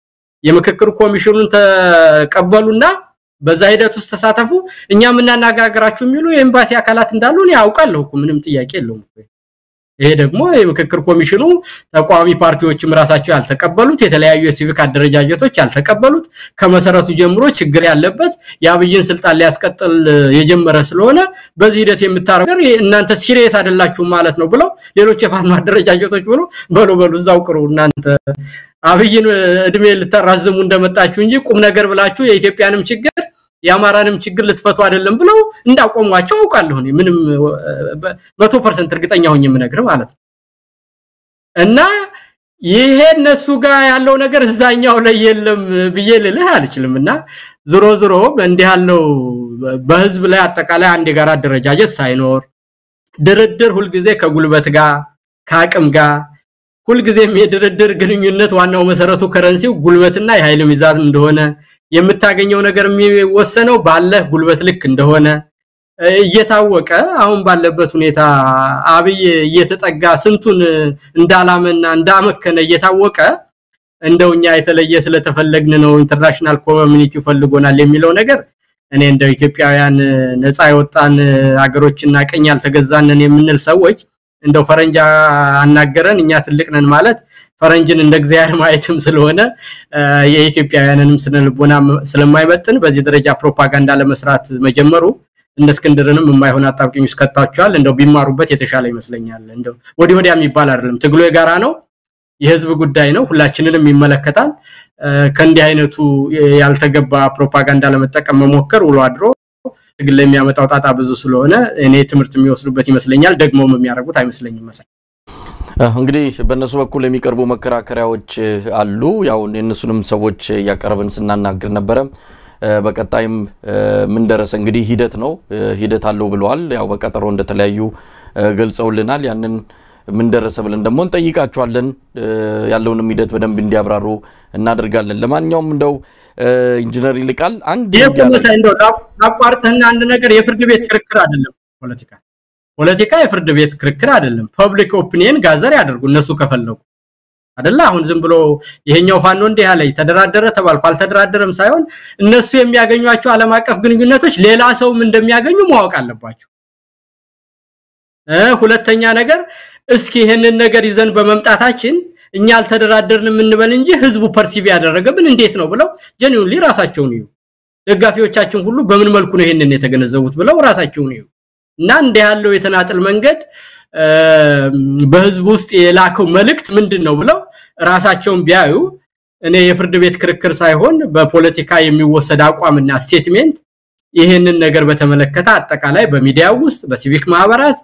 የምክክር ኮሚሽኑን ተቀበሉና በዛ ሂደት ውስጥ ተሳተፉ እኛም እናናጋግራችሁ የሚሉ የኤምባሲ አካላት እንዳሉ ነው ያውቃለሁ እኮ ምንም ጥያቄ የለውም። ይሄ ደግሞ የምክክር ኮሚሽኑ ተቋሚ ፓርቲዎችም ራሳቸው ያልተቀበሉት የተለያዩ የሲቪክ አደረጃጀቶች ያልተቀበሉት ከመሰረቱ ጀምሮ ችግር ያለበት የአብይን ስልጣን ሊያስቀጥል የጀመረ ስለሆነ በዚህ ሂደት የምታረገው እናንተ ሲሪየስ አይደላችሁ ማለት ነው ብለው ሌሎች የፋኖ አደረጃጀቶች በሉ እዛው ቅሩ እናንተ አብይን እድሜ ልተራዘሙ እንደመጣችሁ እንጂ ቁም ነገር ብላችሁ የኢትዮጵያንም ችግር ያማራንም ችግር ልትፈቱ አይደለም ብለው እንዳቆሟቸው አውቃለሁ እኔ ምንም 100% እርግጠኛ ሆኜ ምነግር ማለት እና ይሄ እነሱ ጋር ያለው ነገር እዛኛው ላይ የለም ብዬ ልልህ አልችልምና ዝሮ እንዲህ ያለው በህዝብ ላይ አጠቃላይ አንድ የጋራ አደረጃጀት ሳይኖር ድርድር ሁሉ ጊዜ ከጉልበት ጋር ከአቅም ጋር ሁሉ ጊዜም የድርድር ግንኙነት ዋናው መሰረቱ ከረንሲው ጉልበትና የኃይል ሚዛን እንደሆነ የምታገኘው ነገር የሚወሰነው ባለ ጉልበት ልክ እንደሆነ እየታወቀ አሁን ባለበት ሁኔታ አብይ እየተጠጋ ስንቱን እንዳላመና እንዳመከነ እየታወቀ እንደውኛ የተለየ ስለተፈለግን ነው ኢንተርናሽናል ኮሚኒቲ ፈልጎናል የሚለው ነገር እኔ እንደው ኢትዮጵያውያን ነፃ የወጣን አገሮችና ቀኝ ያልተገዛነን የምንል ሰዎች እንደው ፈረንጃ አናገረን እኛ ትልቅ ነን ማለት ፈረንጅን እንደ እግዚአብሔር ማየትም ስለሆነ የኢትዮጵያውያንንም ስነልቦና ስለማይመጥን በዚህ ደረጃ ፕሮፓጋንዳ ለመስራት መጀመሩ እንደ እስክንድርንም የማይሆን አጣብቂኝ ውስጥ ከተታቸዋል እንደው ቢማሩበት የተሻለ ይመስለኛል እንደው ወዲያ የሚባል አይደለም ትግሉ የጋራ ነው የህዝብ ጉዳይ ነው ሁላችንንም ይመለከታል ከእንዲህ አይነቱ ያልተገባ ፕሮፓጋንዳ ለመጠቀም መሞከር ውሎ አድሮ ትግል የሚያመጣው ጣጣ ብዙ ስለሆነ እኔ ትምርት የሚወስዱበት ይመስለኛል ደግሞም የሚያረጉት አይመስለኝም መሰለኝ እንግዲህ በእነሱ በኩል የሚቀርቡ መከራከሪያዎች አሉ ያው እነሱንም ሰዎች ያቀርብን ስናናግር ነበር በቀጣይም ምን ደረሰ እንግዲህ ሂደት አለው ብለዋል ያው በቀጠሮ እንደተለያዩ ገልጸውልናል ያንን ምን ደረሰ ብለን ደግሞ እንጠይቃቸዋለን ያለውንም ሂደት በደንብ እንዲያብራሩ እናደርጋለን ለማንኛውም እንደው ኢንጂነር ይልቃል አንድ እንደው አቋርጠህና አንድ ነገር የፍርድ ቤት ክርክር አይደለም ፖለቲካ የፍርድ ቤት ክርክር አይደለም ፐብሊክ ኦፒኒየን ጋዘር ያደርጉ እነሱ ከፈለጉ አይደለ አሁን ዝም ብሎ ይሄኛው ፋኖ እንደ ያለይ ተደራደረ ተባልኩ አልተደራደረም ሳይሆን እነሱ የሚያገኙአቸው ዓለም አቀፍ ግንኙነቶች ሌላ ሰውም እንደሚያገኙ ማወቅ አለባቸው ሁለተኛ ነገር እስኪ ይሄንን ነገር ይዘን በመምጣታችን እኛ አልተደራደርንም እንበል እንጂ ህዝቡ ፐርሲቭ ያደረገብን እንዴት ነው ብለው ጀኒውሊ ራሳቸውን ይዩ ደጋፊዎቻችን ሁሉ በምን መልኩ ነው ይሄንን የተገነዘቡት ብለው ራሳቸውን ይዩ እና እንደ ያለው የተናጠል መንገድ በህዝብ ውስጥ የላከው መልእክት ምንድነው ብለው ራሳቸውን ቢያዩ እኔ የፍርድ ቤት ክርክር ሳይሆን በፖለቲካ የሚወሰድ አቋምና ስቴትሜንት ይሄንን ነገር በተመለከተ አጠቃላይ በሚዲያው ውስጥ በሲቪክ ማህበራት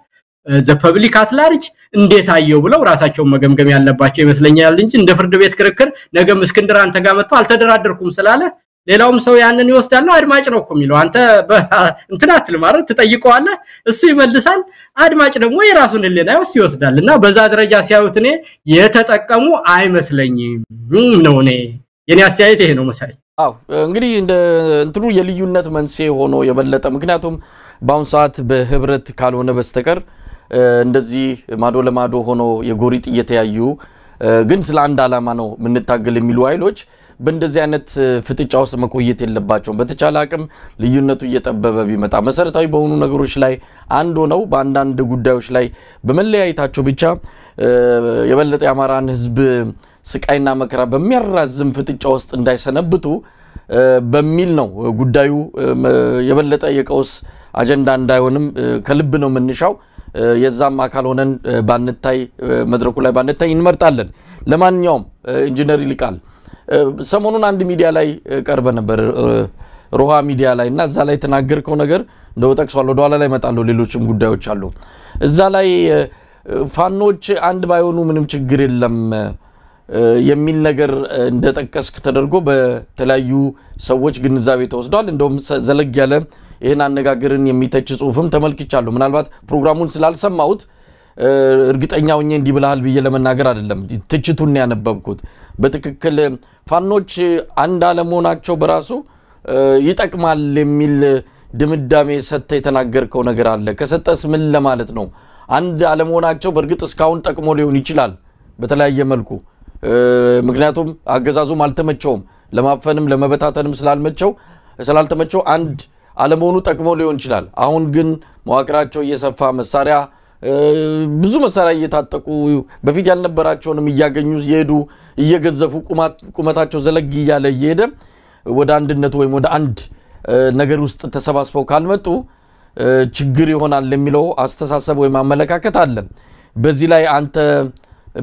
the public at large እንዴት አየው ብለው ራሳቸውን መገምገም ያለባቸው ይመስለኛል እንጂ እንደ ፍርድ ቤት ክርክር ነገም እስክንድር አንተ ጋር መጥቶ አልተደራደርኩም ስላለ ሌላውም ሰው ያንን ይወስዳል ነው አድማጭ ነው እኮ የሚለው አንተ እንትናትል ማለት ትጠይቀዋለህ እሱ ይመልሳል አድማጭ ደግሞ የራሱን ህሊና ይወስዳልና በዛ ደረጃ ሲያዩት እኔ የተጠቀሙ አይመስለኝም ነው እኔ የኔ አስተያየት ይሄ ነው መሳይ እንግዲህ እንደ እንትኑ የልዩነት መንስኤ ሆኖ የበለጠ ምክንያቱም ባውን ሰዓት በህብረት ካልሆነ በስተቀር እንደዚህ ማዶ ለማዶ ሆኖ የጎሪጥ እየተያዩ ግን ስለ አንድ አላማ ነው ምንታገል የሚሉ ኃይሎች በእንደዚህ አይነት ፍጥጫ ውስጥ መቆየት የለባቸው በተቻለ አቅም ልዩነቱ እየጠበበ ቢመጣ መሰረታዊ በሆኑ ነገሮች ላይ አንድ ሆነው በአንዳንድ ጉዳዮች ላይ በመለያየታቸው ብቻ የበለጠ ያማራን ህዝብ ስቃይና መከራ በሚያራዝም ፍጥጫ ውስጥ እንዳይሰነብቱ በሚል ነው ጉዳዩ የበለጠ የቀውስ አጀንዳ እንዳይሆንም ከልብ ነው ምንሻው የዛም አካል ሆነን ባንታይ መድረኩ ላይ ባንታይ እንመርጣለን ለማንኛውም ኢንጂነር ይልቃል ሰሞኑን አንድ ሚዲያ ላይ ቀርበ ነበር ሮሃ ሚዲያ ላይ እና እዛ ላይ ተናገርከው ነገር እንደው ተክሷል ወደ ኋላ ላይ መጣለው ሌሎችም ጉዳዮች አሉ እዛ ላይ ፋኖች አንድ ባይሆኑ ምንም ችግር የለም የሚል ነገር እንደተጠቀስክ ተደርጎ በተለያዩ ሰዎች ግንዛቤ ተወስዷል እንደውም ዘለግ ያለ ይሄን አነጋገርን የሚተች ጽሁፍም ተመልክቻለሁ ምናልባት ፕሮግራሙን ስላልሰማሁት እርግጠኛው ነኝ እንዲ ብለሃል ብዬ ለመናገር አይደለም ትችቱን ያነበብኩት በትክክል ፋኖች አንድ አለመሆናቸው በራሱ ይጠቅማል የሚል ድምዳሜ ሰተ የተናገርከው ነገር አለ ከሰጠስ ምን ለማለት ነው አንድ አለመሆናቸው በርግጥ እስካሁን ጠቅሞ ሊሆን ይችላል በተለያየ መልኩ ምክንያቱም አገዛዙም አልተመቸውም ለማፈንም ለመበታተንም ስላልተመቸው አንድ አለመሆኑ ጠቅሞ ሊሆን ይችላል አሁን ግን መዋቅራቸው እየሰፋ መሳሪያ ብዙ መሳሪያ እየታጠቁ በፊት ያልነበራቸውንም እያገኙ ይሄዱ እየገዘፉ ቁመታቸው ዘለግ ይያለ ይሄደ ወደ አንድነት ወይም ወደ አንድ ነገር ውስጥ ተሰባስበው ካልመጡ ችግር ይሆናል ለሚለው አስተሳሰብ ወይ ማመለካከት አለ በዚህ ላይ አንተ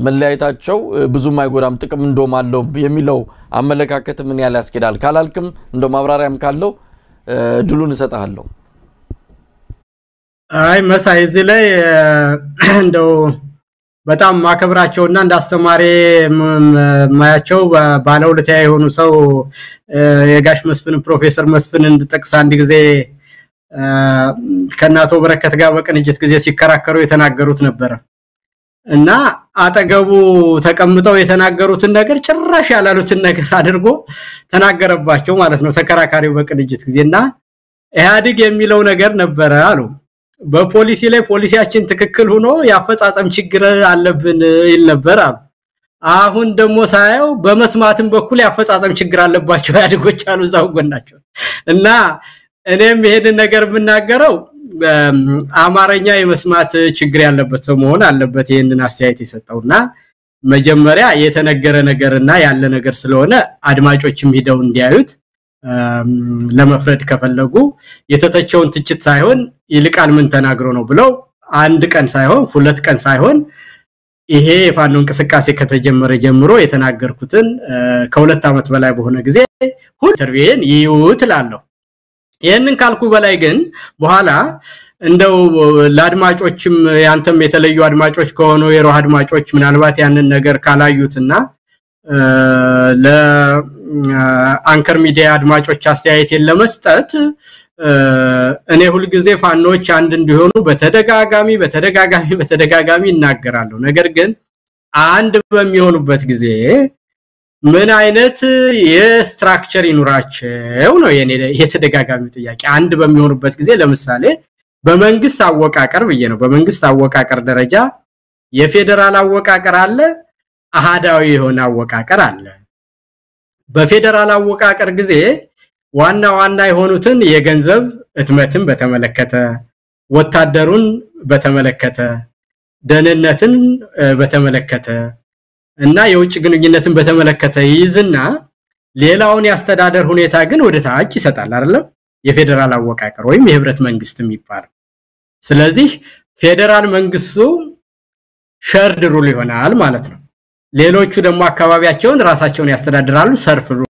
መለያየታቸው ብዙም አይጎዳም ጥቅም እንደማለው የሚለው አመለካከት ምን ያለ ያስከዳል ካላልክም እንደው ማብራሪያም ካለው ድሉን እሰጣለሁ አይ መሳይ እዚህ ላይ እንደው በጣም ማከብራቸውና እንዳስተማሪ ማያቸው ባለውለታ የሆኑ ሰው የጋሽ መስፍን ፕሮፌሰር መስፍን እንድጠቅስ አንድ ጊዜ ከናቶ በረከት ጋር በቅንጅት ጊዜ ሲከራከሩ የተናገሩት ነበር እና አጠገቡ ተቀምጠው የተናገሩትን ነገር ጭራሽ ያላሉትን ነገር አድርጎ ተናገረባቸው ማለት ነው ተከራካሪው በቅንጅት ጊዜና ኢህአዲግ የሚለው ነገር ነበር አሉ በፖሊሲ ላይ ፖሊሲያችን ትክክል ሆኖ ያፈጻጸም ችግር አለብን ይል ነበር አሉ አሁን ደሞ ሳይው በመስማትም በኩል ያፈጻጸም ችግር አለባቸው ኢህአዲጎች አሉ ዛው ጎናቸው እና እኔም ይሄንን ነገር ብናገረው አማርኛ የመስማት ችግር ያለበት ሰው መሆን አለበት ይሄንን አስተያየት የሰጠውና መጀመሪያ የተነገረ ነገርና ያለ ነገር ስለሆነ አድማጮችም ሄደው እንዲያዩት ለመፍረድ ከፈለጉ የተተቸውን ትችት ሳይሆን ይልቃል ምን ተናግሮ ነው ብለው አንድ ቀን ሳይሆን ሁለት ቀን ሳይሆን ይሄ የፋኖ እንቅስቃሴ ከተጀመረ ጀምሮ የተናገርኩትን ከሁለት አመት በላይ በሆነ ጊዜ ሁሉ ተርቢየን ይውትላለሁ ይሄንን ካልኩ በላይ ግን በኋላ እንደው ለአድማጮችም ያንተም የተለዩ አድማጮች ከሆኑ የሮህ አድማጮች ምናልባት ያንን ነገር ካላዩትና ለአንከር ሚዲያ አድማጮች አስተያየት ለመስጠት እኔ ሁሉ ጊዜ ፋኖች አንድ እንዲሆኑ በተደጋጋሚ እናገራለሁ ነገር ግን አንድ በሚሆኑበት ጊዜ ምን አይነት የስትራክቸር ይኑራቸው ነው የኔ የተደጋጋሚ ጥያቄ አንድ በሚሆኑበት ጊዜ ለምሳሌ በመንግስት አወቃቀር ብዬ ነው በመንግስት አወቃቀር ደረጃ የፌደራል አወቃቀር አለ አሃዳዊ የሆነ አወቃቀር አለ በፌደራል አወቃቀር ጊዜ ዋና የሆኑትን የገንዘብ እትመትን በተመለከተ ወታደሩን በተመለከተ ደህንነትን በተመለከተ እና የውጭ ግንኙነትን በተመለከተ ይዝና ሌላውን ያስተዳደር ሁኔታ ግን ወደ ታች ይሰጣል አይደለም የፌደራል አወቃቀር ወይም የህብረት መንግስት የሚባል ስለዚህ ፌደራል መንግስቱ ሸርድ ሩል ይሆናል ማለት ነው ሌሎቹ ደግሞ አካባቢያቸውን ራሳቸውን ያስተዳድራሉ ሰርፍ